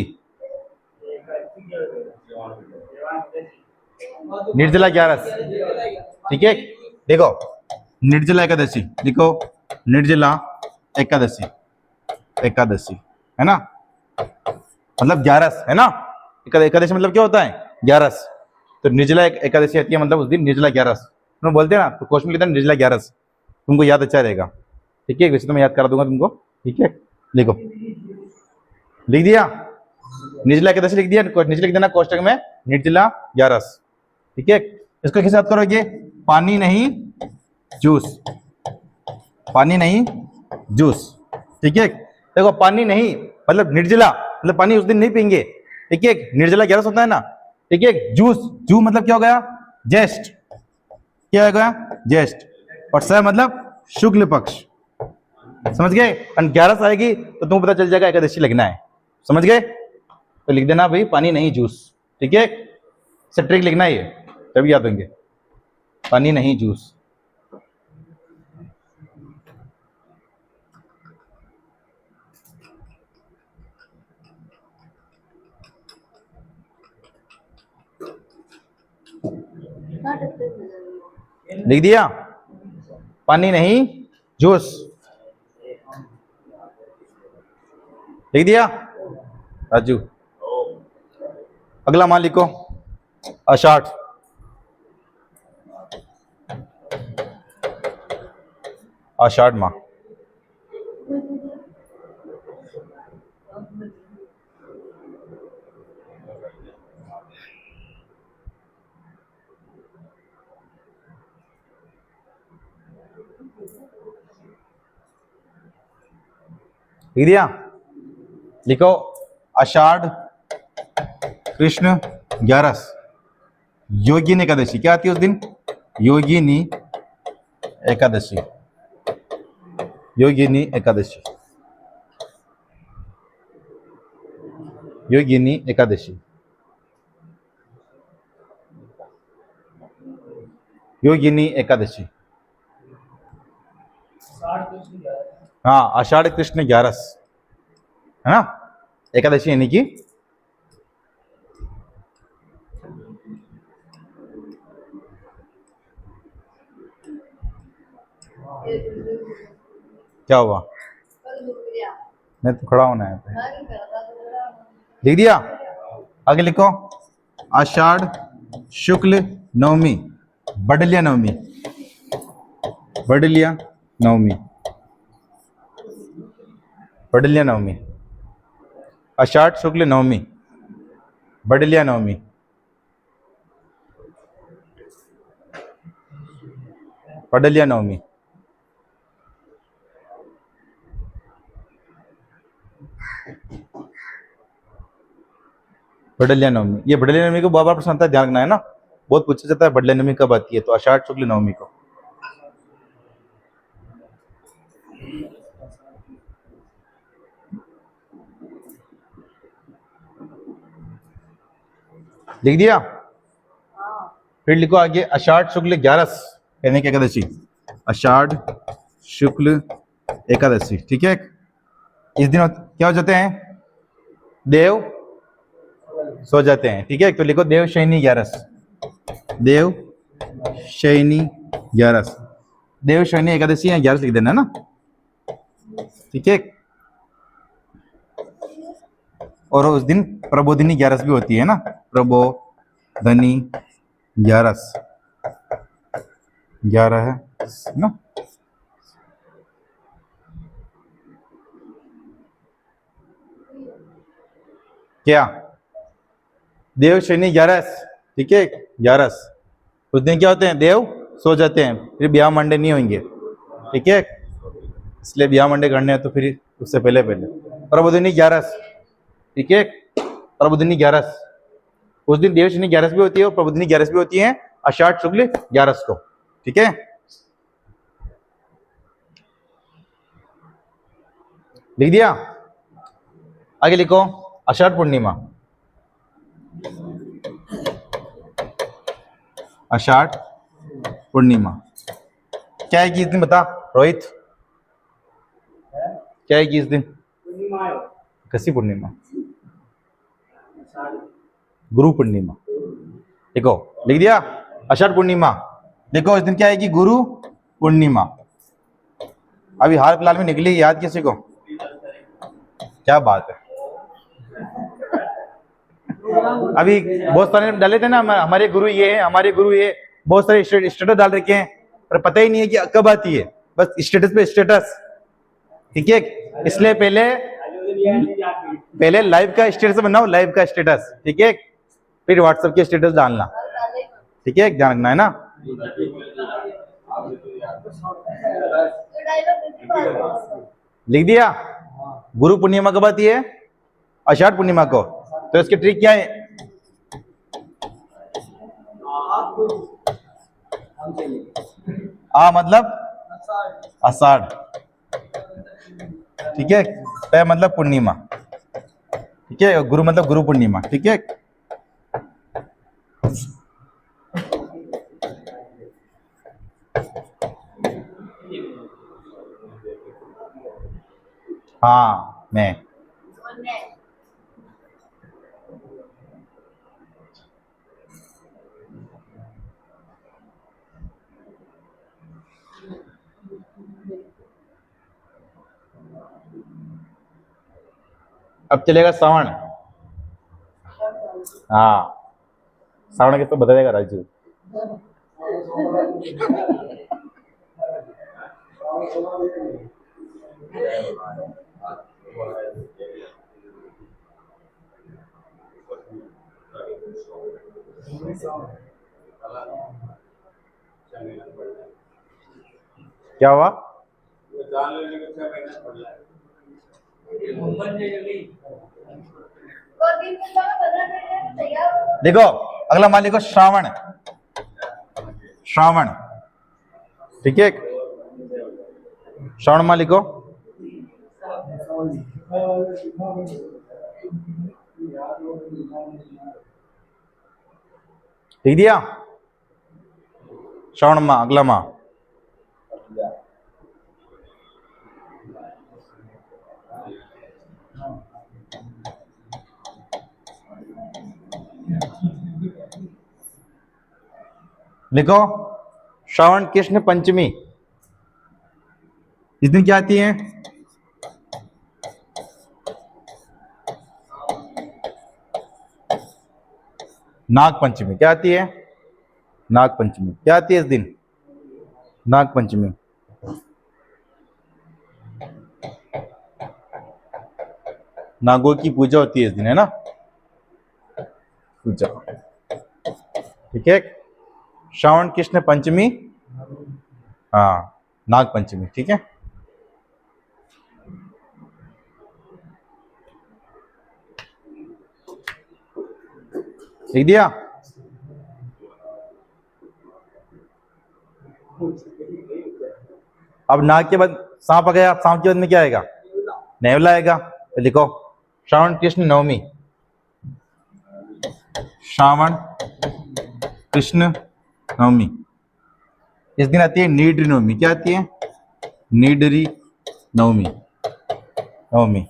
A: निर्जला 11। ठीक है, देखो निर्जला एकादशी लिखो। निर्जला एकादशी, एकादशी है ना, मतलब 11 है ना। एकादशी मतलब क्या होता है? 11। तो निर्जला एकादशी आती है, मतलब उस दिन निर्जला 11 तुम बोलते हैं ना, तो क्वेश्चन लिखता है निर्जला 11। तुमको याद अच्छा रहेगा। ठीक है, वैसे तो मैं याद करा दूंगा तुमको। ठीक है, लिखो। लिख दिया। निर्जला एकादशी लिख दिया। नीचे लिख देना कोष्टक में निर्जला 11। ठीक है, इसको कैसे याद करोगे? पानी नहीं जूस, पानी नहीं जूस। ठीक है, देखो पानी नहीं मतलब निर्जला, मतलब पानी उस दिन नहीं पीएंगे। ठीक है, निर्जला 11 होता है ना। ठीक है, जूस, जू मतलब क्या हो गया? ज्येष्ठ। क्या हो गया? ज्येष्ठ। और स मतलब शुक्ल पक्ष। समझ गए? और 11 आएगी तो तुमको पता चल जाएगा एकादशी लगना है। समझ गए? तो लिख देना भाई पानी नहीं जूस। ठीक है, ट्रिक लिखना है ये, तभी याद होंगे। पानी नहीं जूस। लिख दिया। पानी नहीं जूस लिख दिया राजू। अगला मान लिखो। आषाढ़, आषाढ़ माह। लिख दिया। लिखो आषाढ़ कृष्ण 11 योगिनी एकादशी। क्या आती है उस दिन? योगिनी एकादशी, योगिनी एकादशी, योगिनी एकादशी, योगिनी एकादशी। हाँ, आषाढ़ कृष्ण 11 है ना, एकादशी यानी कि क्या हुआ? मैं तो खड़ा होना है। लिख दिया। आगे लिखो। आषाढ़ शुक्ल नवमी, बडलिया नवमी, बडलिया नवमी, बडलिया नवमी। आषाढ़ शुक्ल नवमी, बडलिया नवमी। बडलिया नवमी। बड़लिया नवमी, ये बड़लिया नवमी को बार बार प्रश्न आता है, ध्यान रखना है ना, बहुत पूछा जाता है बड़लिया नवमी कब आती है, तो आषाढ़ शुक्ल नवमी को। लिख दिया? फिर लिखो आगे आषाढ़ शुक्ल 11 यानी कि एकादशी, आषाढ़ शुक्ल एकादशी, ठीक है। इस दिन क्या हो जाते हैं? देव सो जाते हैं, ठीक है। तो लिखो देव शयनी 11, देव शयनी 11, देव शयनी एकादशी या 11 लिख देना ना, ठीक है। और उस दिन प्रबोधिनी 11 भी होती है ना, प्रबोधनी 11 है ना। क्या देव शनि 11, ठीक है 11, उस दिन क्या होते हैं? देव सो जाते हैं, फिर ब्याह मंडे नहीं होंगे, ठीक है। इसलिए ब्याह मंडे करने हैं तो फिर उससे पहले पहले प्रबोधिनी 11, ठीक है। प्रबोधिनी 11 उस दिन देव शनि 11 भी होती है और प्रबोधिनी 11 भी होती है आषाढ़ शुक्ल 11 को, ठीक है। लिख दिया? आगे लिखो आषाढ़ पूर्णिमा, आषाढ़ पूर्णिमा क्या है कि इस दिन बता रोहित, क्या है कि इस दिन? कसी पूर्णिमा? गुरु पूर्णिमा। देखो लिख दिया आषाढ़ पूर्णिमा। देखो इस दिन क्या है कि गुरु पूर्णिमा अभी हाल फिलहाल में निकली, याद किसी को? क्या बात है, अभी बहुत सारे डाले थे ना हमारे गुरु ये है, हमारे गुरु ये, बहुत सारे स्टेटस डाल रखे हैं, पर पता ही नहीं है कि कब आती है, बस स्टेटस पे स्टेटस, ठीक है। इसलिए पहले लाइव का स्टेटस बनाओ, लाइव का स्टेटस, ठीक है, फिर व्हाट्सएप के स्टेटस डालना, ठीक है, ध्यान रखना है ना। लिख दिया? गुरु पूर्णिमा कब आती है? आषाढ़ पूर्णिमा को। तो इसकी ट्रिक क्या है? आ मतलब आषाढ़, ठीक है, पै मतलब पूर्णिमा, ठीक है, गुरु मतलब गुरु पूर्णिमा, ठीक है। हाँ मैं अब चलेगा श्रावण। हाँ श्रावण के तो बता देगा राजू। क्या हुआ? देखो अगला मान लिखो श्रावण, श्रावण, ठीक है, श्रावण मान लिखो। लिख दिया? श्रावण माह अगला माह, लिखो श्रावण कृष्ण पंचमी, इस दिन क्या आती है? नाग पंचमी। क्या आती है? नाग पंचमी। क्या आती है इस दिन? नाग पंचमी। नागों की पूजा होती है इस दिन, है ना, पूजा, ठीक है। श्रावण कृष्ण पंचमी, हाँ नाग पंचमी, ठीक है। लिख दिया। अब नाग के बाद सांप आ गया, सांप के बाद में क्या आएगा? नेवला आएगा। तो लिखो श्रावण कृष्ण नवमी, श्रावण कृष्ण नवमी। इस दिन आती है नीडरी नवमी। क्या आती है? नीडरी नवमी, नवमी।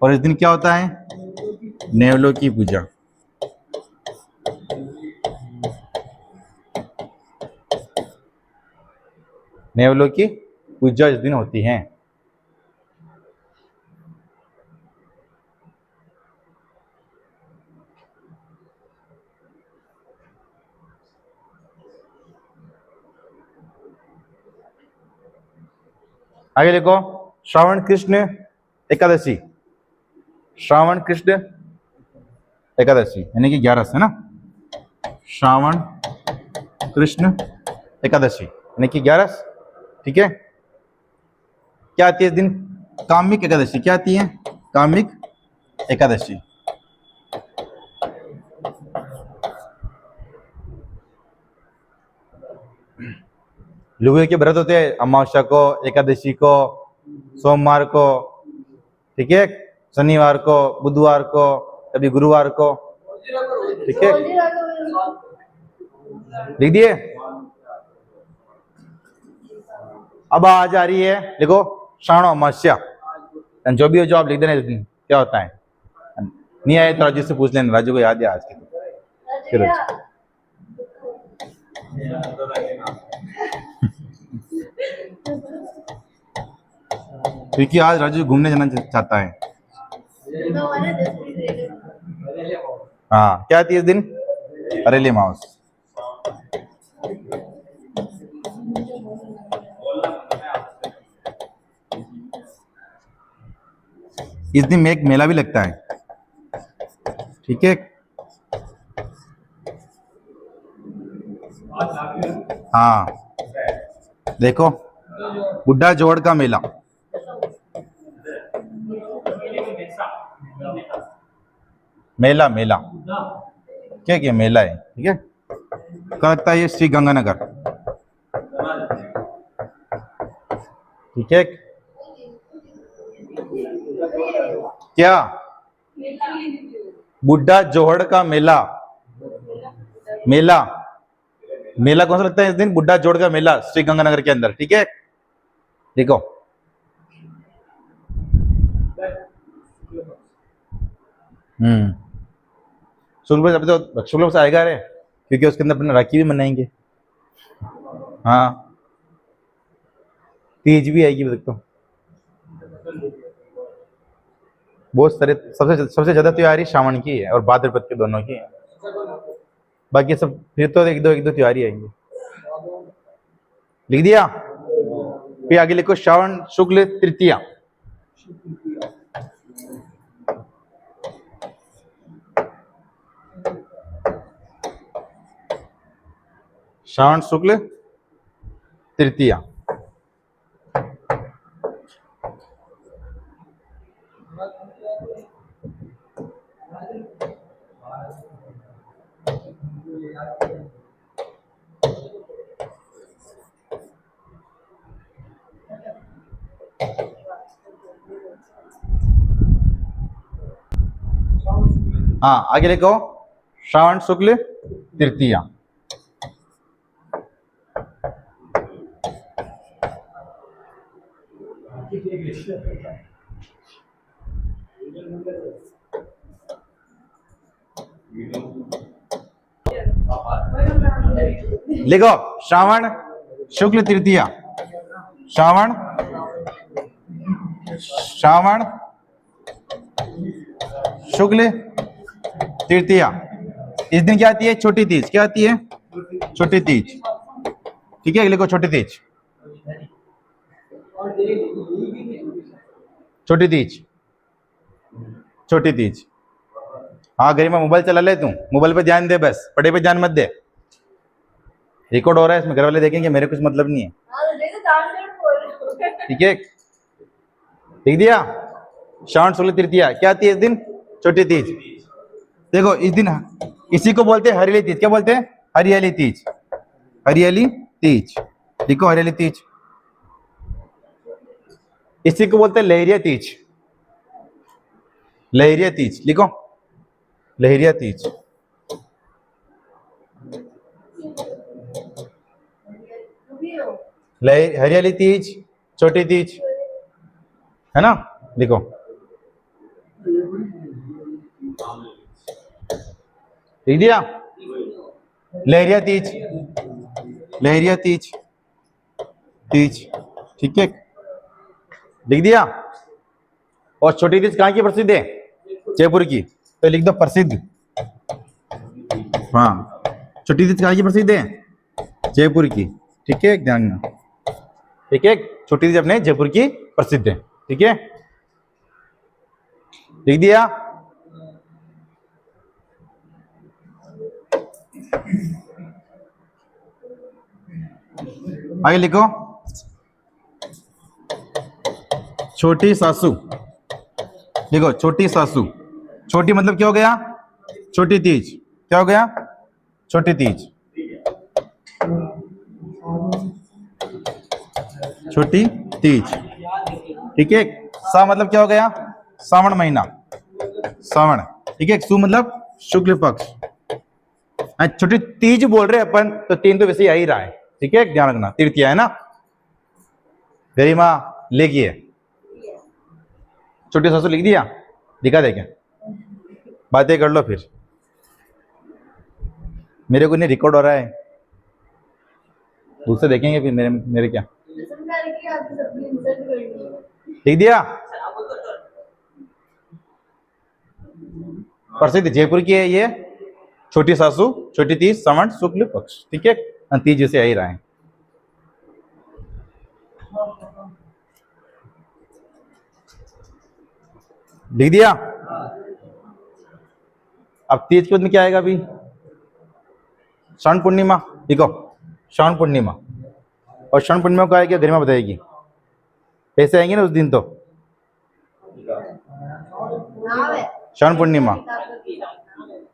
A: और इस दिन क्या होता है? नेवलों की पूजा। नेवलों की पूजा इस दिन होती है। आगे लिखो श्रावण कृष्ण एकादशी, श्रावण कृष्ण एकादशी यानी कि 11 है ना। श्रावण कृष्ण एकादशी यानी कि 11, ठीक है। क्या आती है इस दिन? कामिक एकादशी। क्या आती है? कामिक एकादशी। लोगों के व्रत होते हैं अमावस्या को, एकादशी को, सोमवार को, ठीक है, शनिवार को, बुधवार को, कभी गुरुवार को, ठीक है। लिख दिए। अब आज आ रही है, देखो श्रावण अमावस्या। जो भी हो जो आप लिख देना इस दिन क्या होता है। नहीं आए तो राजू से पूछ लेना, राजू को याद है आज के। फिर क्योंकि आज राजू घूमने जाना चाहता है। हाँ, क्या आती है इस दिन? अरेली माउस। इस दिन में एक मेला भी लगता है, ठीक है। हाँ देखो, बुड्ढा जोड़ का मेला। मेला मेला क्या क्या मेला है, ठीक है। कहाँ लगता है? ये श्री गंगानगर, ठीक है। क्या? बुड्ढा जोहड़ का मेला। मेला मेला कौन सा लगता है इस दिन? बुड्ढा जोड़ का मेला श्री गंगानगर के अंदर, ठीक है। देखो शुक्ल अभी तो शुक्ल से आएगा रे, क्योंकि उसके अंदर अपने राखी भी मनाएंगे। हाँ, तीज भी आएगी देख। तो बहुत सारे, सबसे ज्यादा त्योहारी श्रावण की है और भाद्रपद के दोनों की है। बाकी सब फिर तो एक दो त्योहारी आएंगे। लिख दिया। फिर आगे लिखो श्रावण शुक्ल तृतीया। श्रावण शुक्ल तृतीया। हाँ, आगे लिखो श्रावण शुक्ल तृतीया। लिखो श्रावण शुक्ल तृतीया। श्रावण शुक्ल तृतीया। इस दिन क्या आती है? छोटी तीज। क्या आती है? छोटी तीज, ठीक है। लिखो छोटी तीज। छोटी तीज, छोटी तीज। हाँ गरिमा, मोबाइल चला ले तू, मोबाइल पे ध्यान दे, बस पढ़े पे ध्यान मत दे। रिकॉर्ड हो रहा है इसमें, घर वाले देखेंगे, मेरे कुछ मतलब नहीं है, ठीक है। लिख दिया। श्रावण शुक्ल तृतीया क्या आती है इस दिन? छोटी तीज। देखो इस दिन इसी को बोलते हैं हरियाली तीज। क्या बोलते हैं? हरियाली तीज। हरियाली तीज, लिखो हरियाली तीज। इसी को बोलते हैं लहरिया तीज। लहरिया तीज, लिखो लहरिया तीज। हरियाली तीज, छोटी तीज, है ना? लिखो लिख दिया? लहरिया तीज, लहरिया तीज, तीज, ठीक है, लिख दिया। और छोटी तीज कहाँ की प्रसिद्ध है? जयपुर की। तो लिख दो प्रसिद्ध। हाँ, छोटी तीज कहाँ की प्रसिद्ध है? जयपुर की, ठीक है, ध्यान रखना। ठीक है, छोटी तीज अपने जयपुर की प्रसिद्ध है, ठीक है, लिख दिया? आगे लिखो छोटी सासू। देखो छोटी सासू, छोटी मतलब क्या हो गया? छोटी तीज। क्या हो गया? छोटी तीज। छोटी तीज, ठीक है। सा मतलब क्या हो गया? सावन महीना, सावन, ठीक है। सु मतलब शुक्ल पक्ष। छोटी तीज बोल रहे अपन, तो तीन तो वैसे ही आ ही रहा है, ठीक है, ध्यान रखना। तृतीया है ना। गरिमा लिखिए, छोटी सासू लिख दिया? दिखा देखे, बातें कर लो फिर, मेरे को नहीं रिकॉर्ड हो रहा है, दूसरे देखेंगे फिर मेरे मेरे क्या। लिख दिया? प्रसिद्ध जयपुर की है ये छोटी सासू, छोटी तीज, सावन शुक्ल पक्ष, ठीक है, तीज जैसे आ ही रहा है। लिख दिया? अब तीज के बाद में क्या आएगा अभी? श्रावण पूर्णिमा, देखो श्रावण पूर्णिमा। और श्रावण पूर्णिमा को आएगी, गरिमा बताएगी। पैसे आएंगे ना उस दिन तो। श्रावण पूर्णिमा,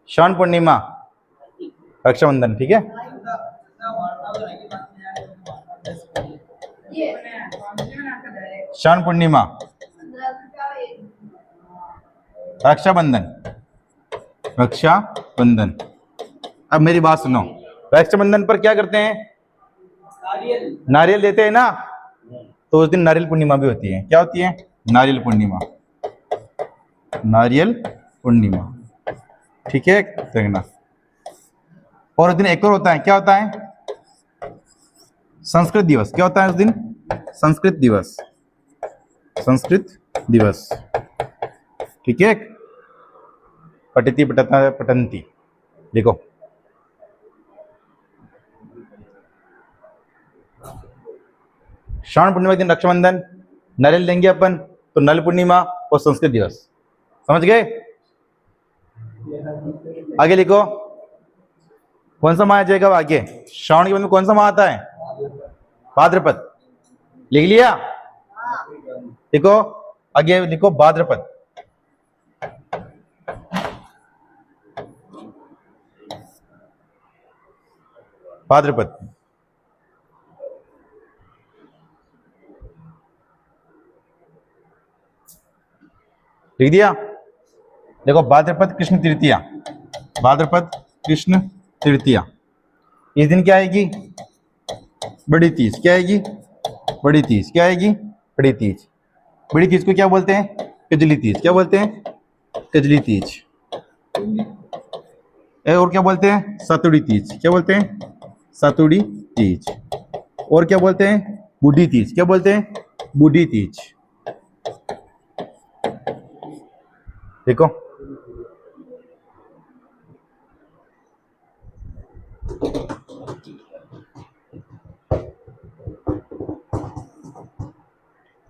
A: श्रावण पूर्णिमा, रक्षाबंधन, ठीक है। श्रावण पूर्णिमा, रक्षाबंधन, रक्षाबंधन। अब मेरी बात सुनो, रक्षाबंधन पर क्या करते हैं? नारियल देते हैं ना, तो उस दिन नारियल पूर्णिमा भी होती है। क्या होती है? नारियल पूर्णिमा, नारियल पूर्णिमा, ठीक है, देखना। और उस दिन एक और होता है, क्या होता है? संस्कृत दिवस। क्या होता है उस दिन? संस्कृत दिवस, संस्कृत दिवस, ठीक है। पठति पठता पठंती, देखो श्रावण पूर्णिमा के दिन रक्षाबंधन, नारियल देंगे अपन, तो नल पूर्णिमा और संस्कृत दिवस। समझ गए? आगे लिखो, कौन सा माह आ जाएगा आगे? श्रावण के बाद में कौन सा माह आता है? भाद्रपद। लिख लिया? देखो आगे लिखो भाद्रपद। भाद्रपद, लिख दिया? देखो भाद्रपद कृष्ण तृतीया, भाद्रपद कृष्ण तृतीया। इस दिन क्या आएगी? बड़ी तीज। क्या आएगी? बड़ी तीज। क्या आएगी? बड़ी तीज। बड़ी तीज को क्या बोलते हैं? कजली तीज। क्या बोलते हैं? कजली तीज। और क्या बोलते हैं? सातुड़ी तीज। क्या बोलते हैं? सातुड़ी तीज। और क्या बोलते हैं? बूढ़ी तीज। क्या बोलते हैं? बूढ़ी तीज। देखो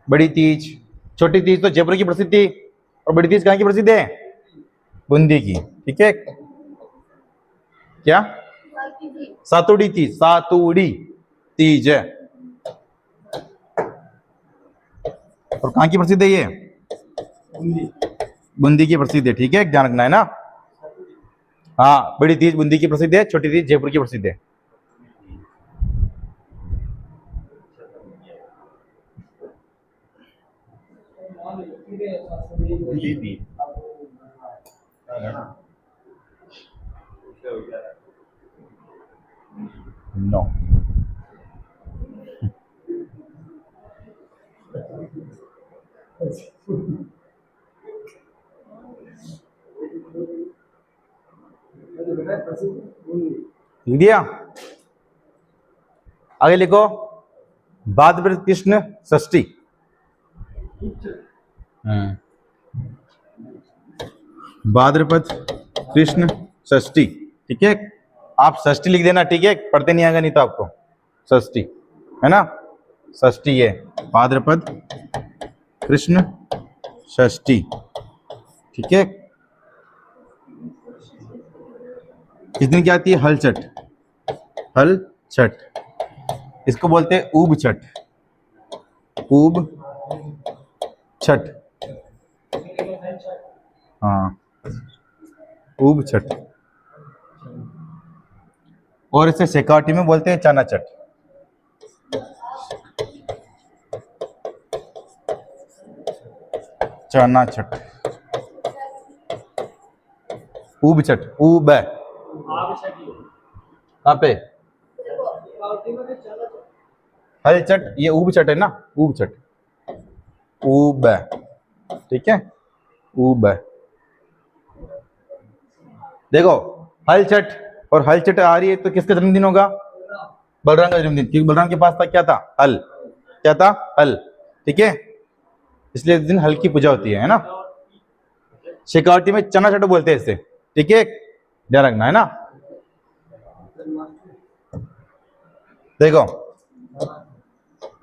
A: बड़ी तीज, छोटी तीज तो जयपुर की प्रसिद्ध थी, और बड़ी तीज कहाँ की प्रसिद्ध है? बूंदी की, ठीक है। क्या? सातुड़ी तीज, सातुड़ी तीज। और कहाँ की प्रसिद्ध है ये? बूंदी की प्रसिद्ध है, ठीक है, ध्यान रखना है ना। हाँ, बड़ी तीज बूंदी की प्रसिद्ध है, छोटी तीज जयपुर की प्रसिद्ध है। नो, लिख दिया। आगे लिखो, भाद्रपद कृष्ण षष्ठी। भाद्रपद कृष्ण षष्ठी, ठीक है। आप षष्ठी लिख देना, ठीक है, पढ़ते नहीं आएगा नहीं तो आपको। षष्ठी है ना, षष्ठी है भाद्रपद कृष्ण षष्ठी, ठीक है। इस दिन क्या आती है? हल छठ, हल छठ, इसको बोलते हैं ऊब छठ, ऊब छठ, हाँ, ऊब छठ। और इसे शेखावटी में बोलते हैं चना छठ, चना छठ, ऊब छठ, ऊब है कहाँ पे? हल छठ, ये ऊब छठ है ना, ऊब छठ, ऊब है, ठीक है, ऊब है। देखो, हल छठ और हल छठ आ रही है तो किसका जन्मदिन होगा? बलराम का जन्मदिन, क्योंकि बलराम के पास था क्या था? हल, क्या था? हल, ठीक है, इसलिए इस दिन हल की पूजा होती है ना। शेखावटी में चना छठ बोलते हैं इसे, ठीक है, ध्यान रखना है ना। देखो,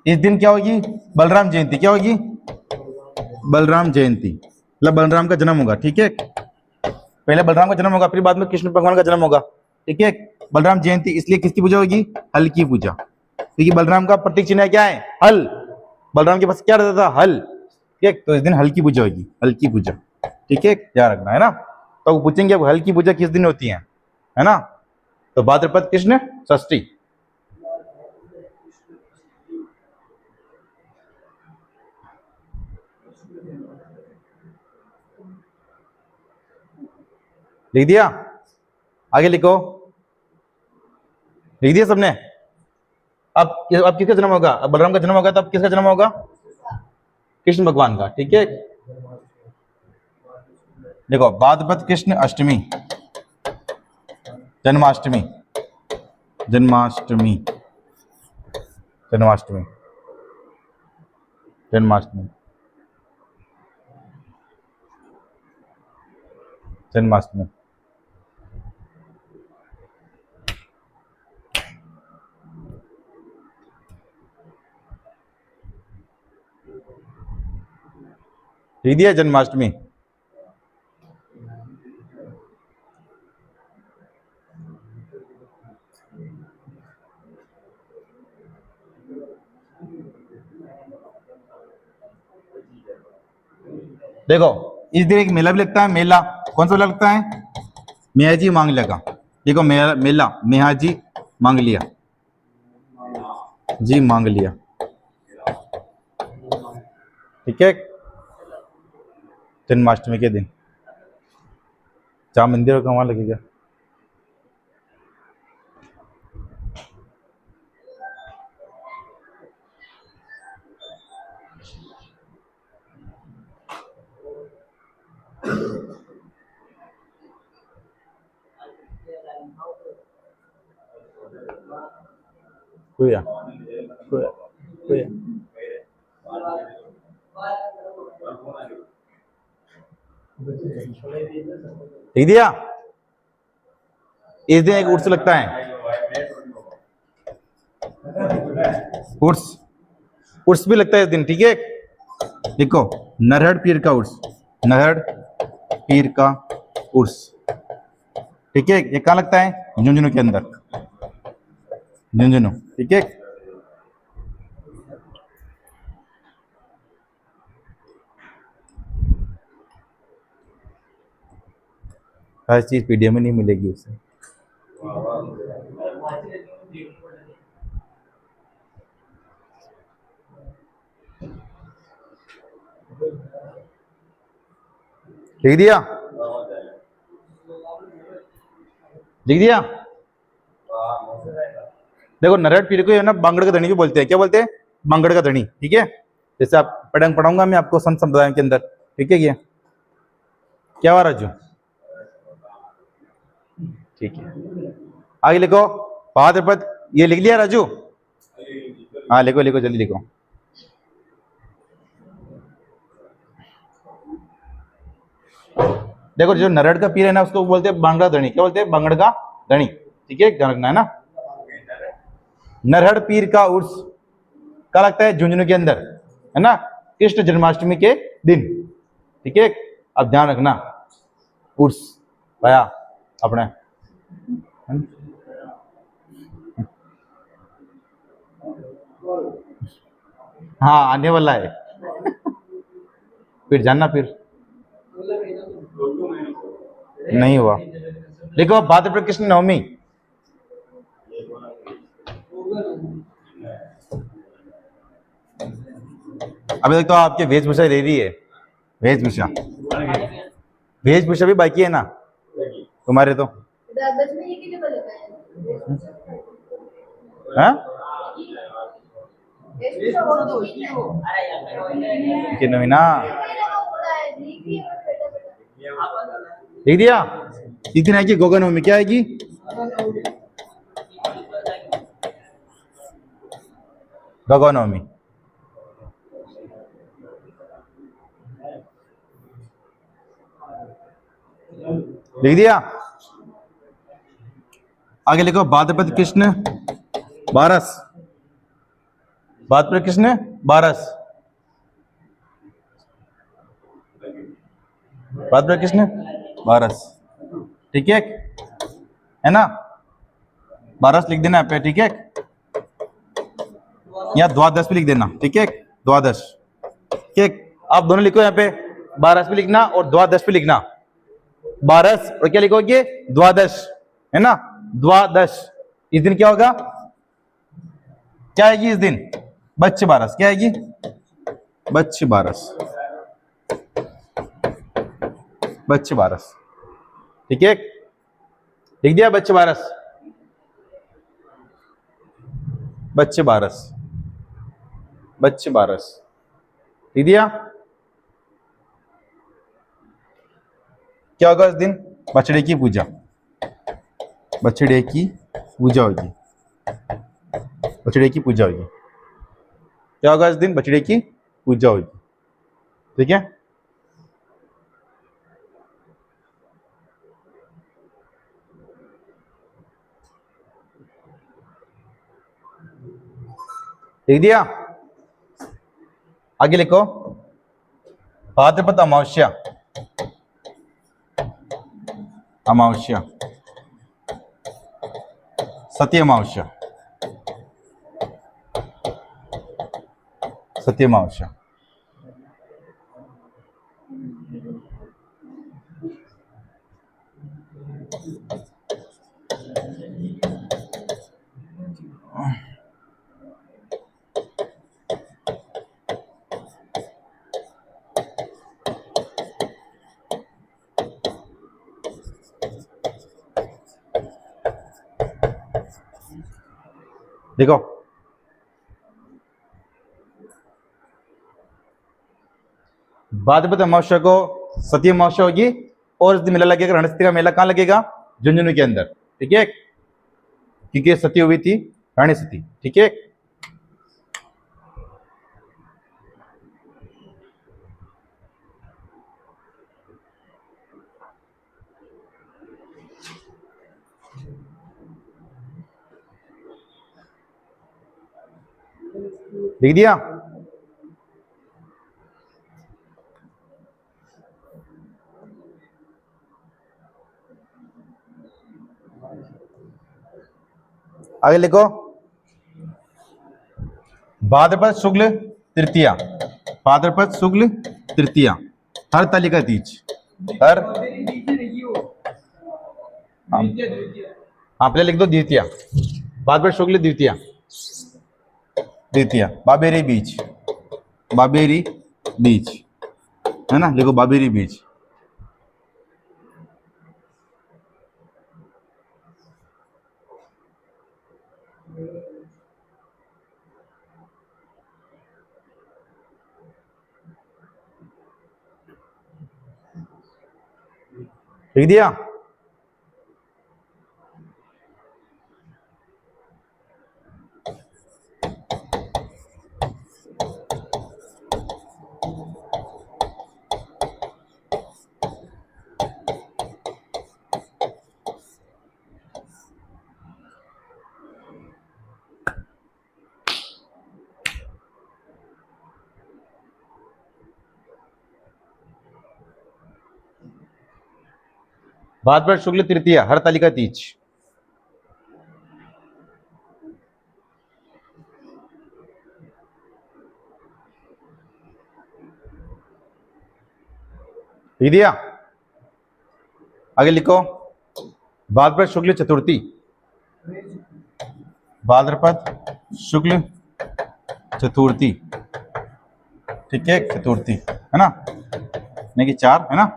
A: इस दिन क्या होगी? बलराम जयंती, क्या होगी? बलराम जयंती, मतलब बलराम का जन्म होगा, ठीक है। पहले बलराम का जन्म होगा, फिर बाद में कृष्ण भगवान का जन्म होगा, ठीक है। बलराम जयंती, इसलिए किसकी पूजा होगी? हल की पूजा, क्योंकि बलराम का प्रतीक चिन्ह क्या है? हल, बलराम के पास क्या रहता था? हल, ठीक है, तो इस दिन हल की पूजा होगी, हल की पूजा, ठीक है, ध्यान रखना है ना। तो पूछेंगे अब हल की पूजा किस दिन होती है ना। तो भाद्रपद कृष्ण षष्ठी, लिख दिया। आगे लिखो, लिख दिया सबने। अब किसका जन्म होगा? अब बलराम का जन्म होगा, तो अब किसका जन्म होगा? कृष्ण भगवान का, ठीक है। देखो, भाद्रपद कृष्ण अष्टमी, जन्माष्टमी, जन्माष्टमी, जन्माष्टमी, जन्माष्टमी, जन्माष्टमी, लिख दिया जन्माष्टमी। देखो, इस दिन एक मेला भी लगता है, मेला, कौन सा मेला लगता है? मेहाजी मांगलिया का। देखो, मेला, मेला मेहाजी मांगलिया, जी मांगलिया, ठीक है, जन्माष्टमी के दिन जहाँ मंदिर होगा वहां लगेगा। कुया, कुया, कुया। लिख दिया। इस दिन एक उर्स लगता है, उर्स, उर्स भी लगता है इस दिन, ठीक है। देखो, नरहड़ पीर का उर्स, नरहड़ पीर का उर्स, ठीक है, ये कहाँ लगता है? झुंझुनू के अंदर, झुंझुनू, ठीक है। हर चीज पीडीएफ में नहीं मिलेगी उसे। लिख दिया, लिख दिया। देखो नरहट पीर को है ना बांगड़ का धनी भी बोलते हैं। क्या बोलते हैं? बांगड़ का धनी। ठीक है, जैसे आप पढ़ाऊंगा मैं आपको संत संप्रदाय के अंदर। ठीक है, क्या हुआ राजू? ठीक है, आगे लिखो भाद्रपद। ये लिख लिया राजू? हाँ लिखो लिखो जल्दी लिखो। देखो जो नरहट का पीर है ना उसको बोलते हैं बांगड़ धनी। क्या बोलते हैं? बांगड़ का धनी। ठीक है, ध्यान रखना है ना। नरहट पीर का उर्स क्या लगता है? झुंझुनू के अंदर, है ना, कृष्ण जन्माष्टमी के दिन। ठीक है, अब ध्यान रखना, उर्स भया अपने। हाँ आने वाला है, फिर जानना। फिर नहीं हुआ। देखो भाद्रपद कृष्ण नवमी। अभी तक तो आपके वेशभूषा ले रही है, वेशभूषा, वेशभूषा भी बाकी है ना तुम्हारे तो।
B: दसवीं ये कितने बजे का है?
A: हाँ
B: ऐसे तो हो तो ठीक है।
A: कि नवीना
B: पूरा है देखिए बेटा बेटा।
A: लिख दिया। इस दिन आएगी गोगा नवमी। क्या आएगी? गोगा नवमी। लिख दिया। आगे लिखो भाद्रपद कृष्ण बारस। भाद्रपद कृष्ण बारस। भाद्रपद कृष्ण बारस। ठीक है ना? बारस लिख देना पे। ठीक है, या द्वादश भी लिख देना। ठीक है, द्वादश। ठीक है, आप दोनों लिखो यहाँ पे, बारस भी लिखना और द्वादश भी लिखना। बारस और क्या लिखोगे? द्वादश, है ना, द्वादश। इस दिन क्या होगा? क्या आएगी इस दिन? बच्चे बारस। क्या आएगी? बच्चे बारस, बच्चे बारस। ठीक है, लिख दिया बच्चे बारस, बच्चे बारस, बच्चे बारस। लिख दिया। क्या होगा इस दिन? बछड़े की पूजा, बछड़े की पूजा होगी, बछड़े की पूजा होगी। क्या होगा इस दिन? बछड़े की पूजा होगी। ठीक है, लिख दिया। आगे लिखो भाद्रपद अमावस्या। अमावस्या, सती अमावस्या, सती अमावस्या। देखो भाद्रपद अमावस्या को सती अमावस्या होगी और इस दिन मेला लगेगा। रणस्थली का मेला कहाँ लगेगा? झुंझुनू के अंदर। ठीक है, क्योंकि सती हुई थी, रानी सती। ठीक है, लिख दिया। आगे लिखो भाद्रपद शुक्ल तृतीया। भाद्रपद शुक्ल तृतीया, हर तालिका तीज, हर हाँ हाँ, पहले लिख दो द्वितीया, बाद में शुक्ल द्वितीया, द्वितीया बाबेरी बीज, बाबेरी बीज है ना, लिखो बाबेरी बीज। लिख दिया? बाद में शुक्ल तृतीया, हरतालिका तीज। लिख दिया? आगे लिखो भाद्रपद शुक्ल चतुर्थी, भाद्रपद शुक्ल चतुर्थी, ठीक है, चतुर्थी है ना, नहीं कि 4 है ना।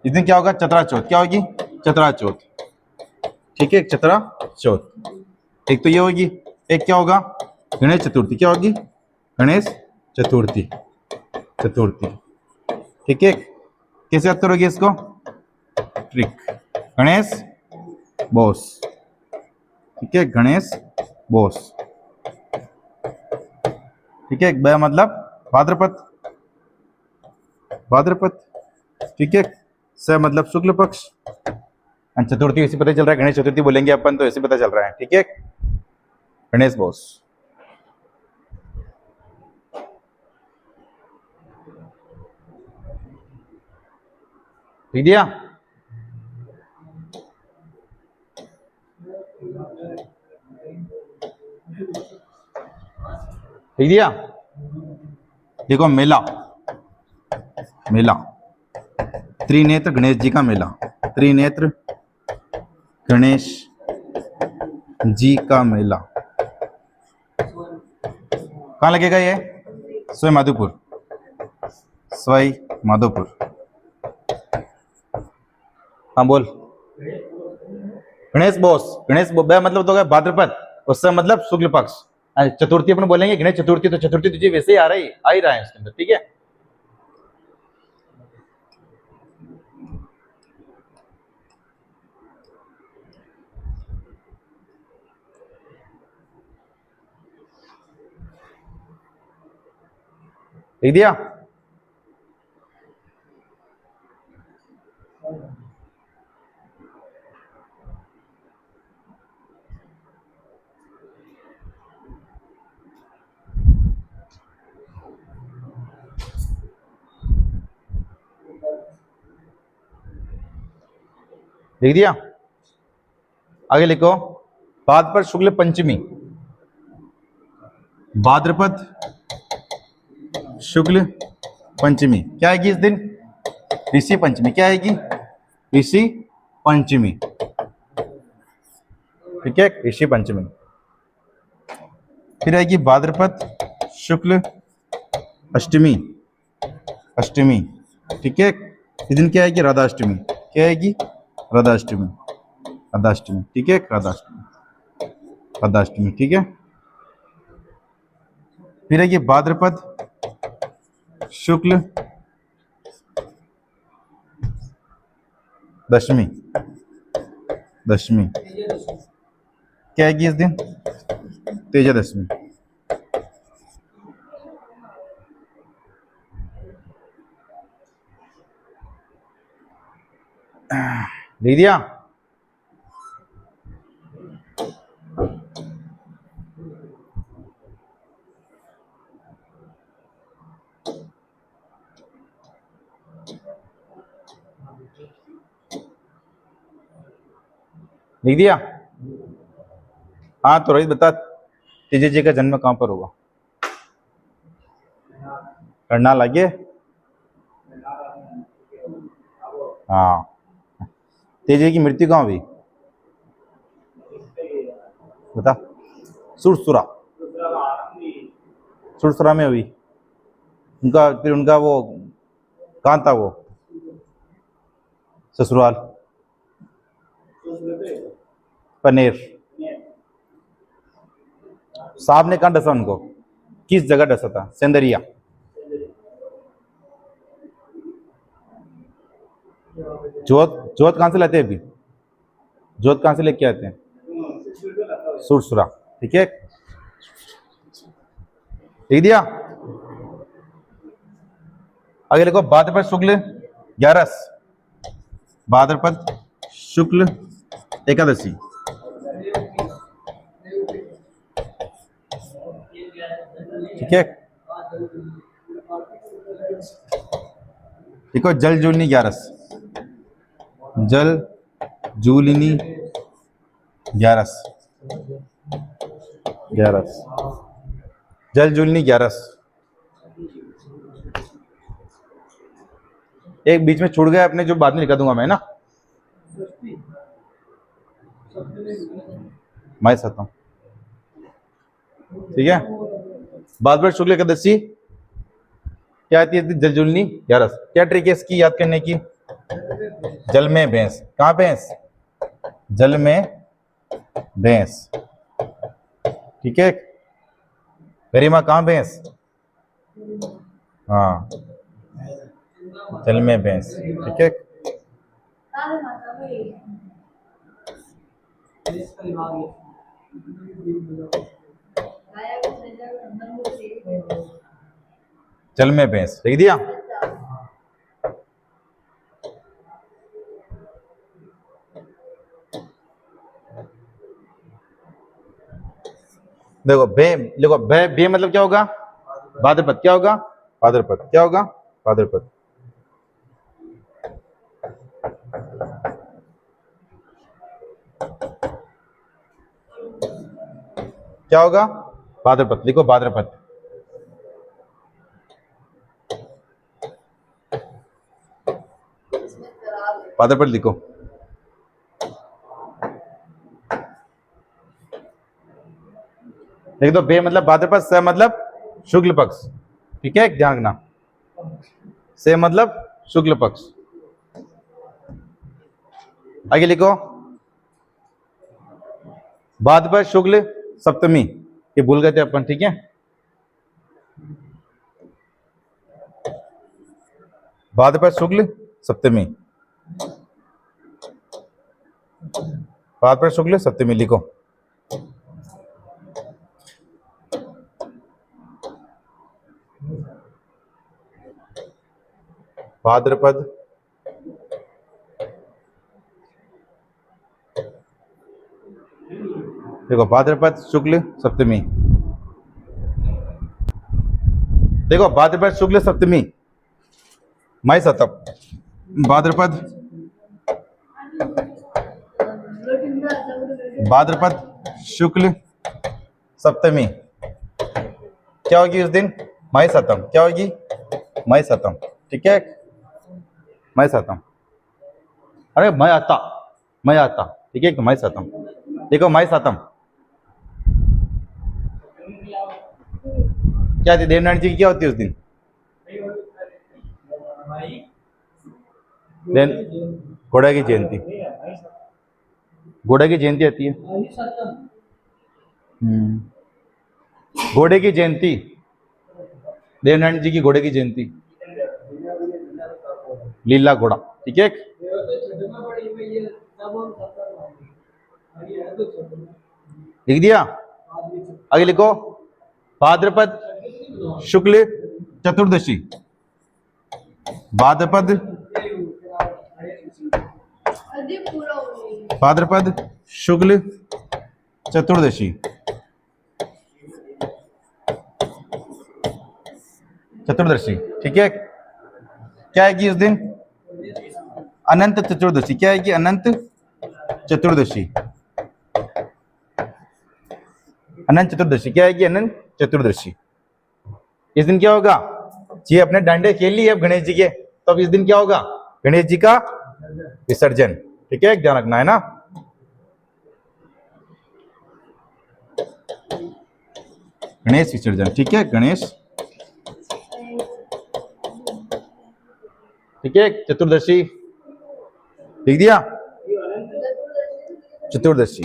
A: इस दिन क्या होगा? चतरा चौथ। क्या होगी? चतरा चौथ, ठीक है, चतरा चौथ। एक तो ये होगी, एक क्या होगा? गणेश चतुर्थी। क्या होगी? गणेश चतुर्थी, चतुर्थी, ठीक है। कैसे याद करोगे इसको? ट्रिक, गणेश बोस, ठीक है, गणेश बोस, ठीक है। ब मतलब भाद्रपद, भाद्रपद, ठीक है। स मतलब शुक्ल पक्ष, चतुर्थी ऐसे पता चल रहा है, गणेश चतुर्थी बोलेंगे अपन तो ऐसे पता चल रहा है, ठीक है, गणेश बोस। ठीक दिया? ठीक दिया? देखो मेला, मेला त्रिनेत्र गणेश जी का मेला, त्रिनेत्र गणेश जी का मेला कहाँ लगेगा? ये सवाई माधोपुर, सवाई माधोपुर। हाँ बोल। गणेश बोस, गणेश मतलब तो गया भाद्रपद, उससे मतलब शुक्ल पक्ष। चतुर्थी अपन बोलेंगे गणेश चतुर्थी, तो चतुर्थी तुझे वैसे ही आ ही रहा है इसके अंदर, ठीक है। लिख दिया? लिख दिया? आगे लिखो भाद्रपद शुक्ल पंचमी, भाद्रपद शुक्ल पंचमी क्या आएगी इस दिन? ऋषि पंचमी। क्या आएगी? ऋषि पंचमी, ठीक है, ऋषि पंचमी। फिर आएगी भाद्रपद शुक्ल अष्टमी, अष्टमी, ठीक है। इस दिन क्या आएगी? राधाष्टमी। क्या आएगी? राधाष्टमी, राधाष्टमी, ठीक है, राधाष्टमी, राधाष्टमी, ठीक है। फिर आएगी भाद्रपद शुक्ल दशमी, दशमी क्या आएगी इस दिन? तेजादशमी। लिख दिया? लिख दिया? हाँ तो रोहित बता, तेजी जी का जन्म कहाँ पर हुआ? करनाल आगे? हाँ, तेजी की मृत्यु कहाँ हुई बता। सुरसुरा, सुरसुरा में हुई। उनका फिर उनका वो कहाँ था वो ससुराल? पनेर। सांप ने कहाँ डसा उनको? किस जगह डसा था? सेंदरिया। जोत, जोत कहां से लाते हैं अभी? जोत कहां से लेके आते हैं? सुरसुरा। ठीक है, लिख दिया। आगे लिखो भाद्रपद शुक्ल 11, भाद्रपद शुक्ल एकादशी। ठीक है, देखो जल जूलिनी 11, जल जूलिनी 11, 11, जल जूलिनी 11। एक बीच में छूट गया अपने, जो बाद में लिखा दूंगा मैं ना। मैं सकता हूं, ठीक है। भाद्रपद शुक्ल एकादशी क्या आती है? जल जूलिनी 11। क्या ट्रिक है इसकी याद करने की? जल में भैंस। कहां भैंस? जल में भैंस। ठीक है, गरिमा कहां भैंस? हाँ, जल में भैंस। ठीक है,
B: तारे माता भाई गाया को नजर अंदर मुझे
A: जल में भैंस लिख दिया। देखो बे, देखो बे, बे मतलब क्या होगा? भाद्रपद। क्या होगा? भाद्रपद। क्या होगा? भाद्रपद। क्या होगा? भाद्रपद। लिखो भाद्रपद। भाद्रपद लिखो। लिख दो बे मतलब भाद्रपद, स मतलब शुक्ल पक्ष। ठीक है, ध्यान रखना, से मतलब शुक्ल पक्ष। आगे लिखो भाद्रपद शुक्ल सप्तमी, ये भूल गए थे अपन। ठीक है, भाद्रपद शुक्ल सप्तमी, भाद्रपद शुक्ल सप्तमी लिखो। भाद्रपद देखो, भाद्रपद शुक्ल सप्तमी। देखो भाद्रपद शुक्ल सप्तमी माई सतम, भाद्रपद, भाद्रपद शुक्ल सप्तमी क्या होगी उस दिन? माई सतम। क्या होगी? माई सतम। ठीक है, माई सतम। अरे मैं आता, मैं आता। ठीक है, माई सतम। देखो माई सतम क्या थी? देवनारायण जी की क्या होती है उस दिन? घोड़ा की जयंती, घोड़े की जयंती आती है। घोड़े की जयंती, देवनारायण जी की घोड़े की जयंती, लीला घोड़ा। ठीक है, लिख दिया। आगे लिखो भाद्रपद शुक्ल चतुर्दशी, भाद्रपद,
B: अभी पूरा हो गई
A: भाद्रपद शुक्ल चतुर्दशी, चतुर्दशी। ठीक है, क्या है कि उस दिन? अनंत चतुर्दशी। क्या है कि? अनंत चतुर्दशी, अनंत चतुर्दशी। क्या है कि? अनंत चतुर्दशी। इस दिन क्या होगा? जी अपने डांडे खेल लिए अब गणेश जी के, तो अब इस दिन क्या होगा? गणेश जी का विसर्जन। ठीक है, ध्यान रखना है ना। गणेश विसर्जन, ठीक है, गणेश, ठीक है। चतुर्दशी लिख दिया, चतुर्दशी,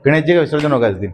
A: गणेश जी का विसर्जन होगा इस दिन।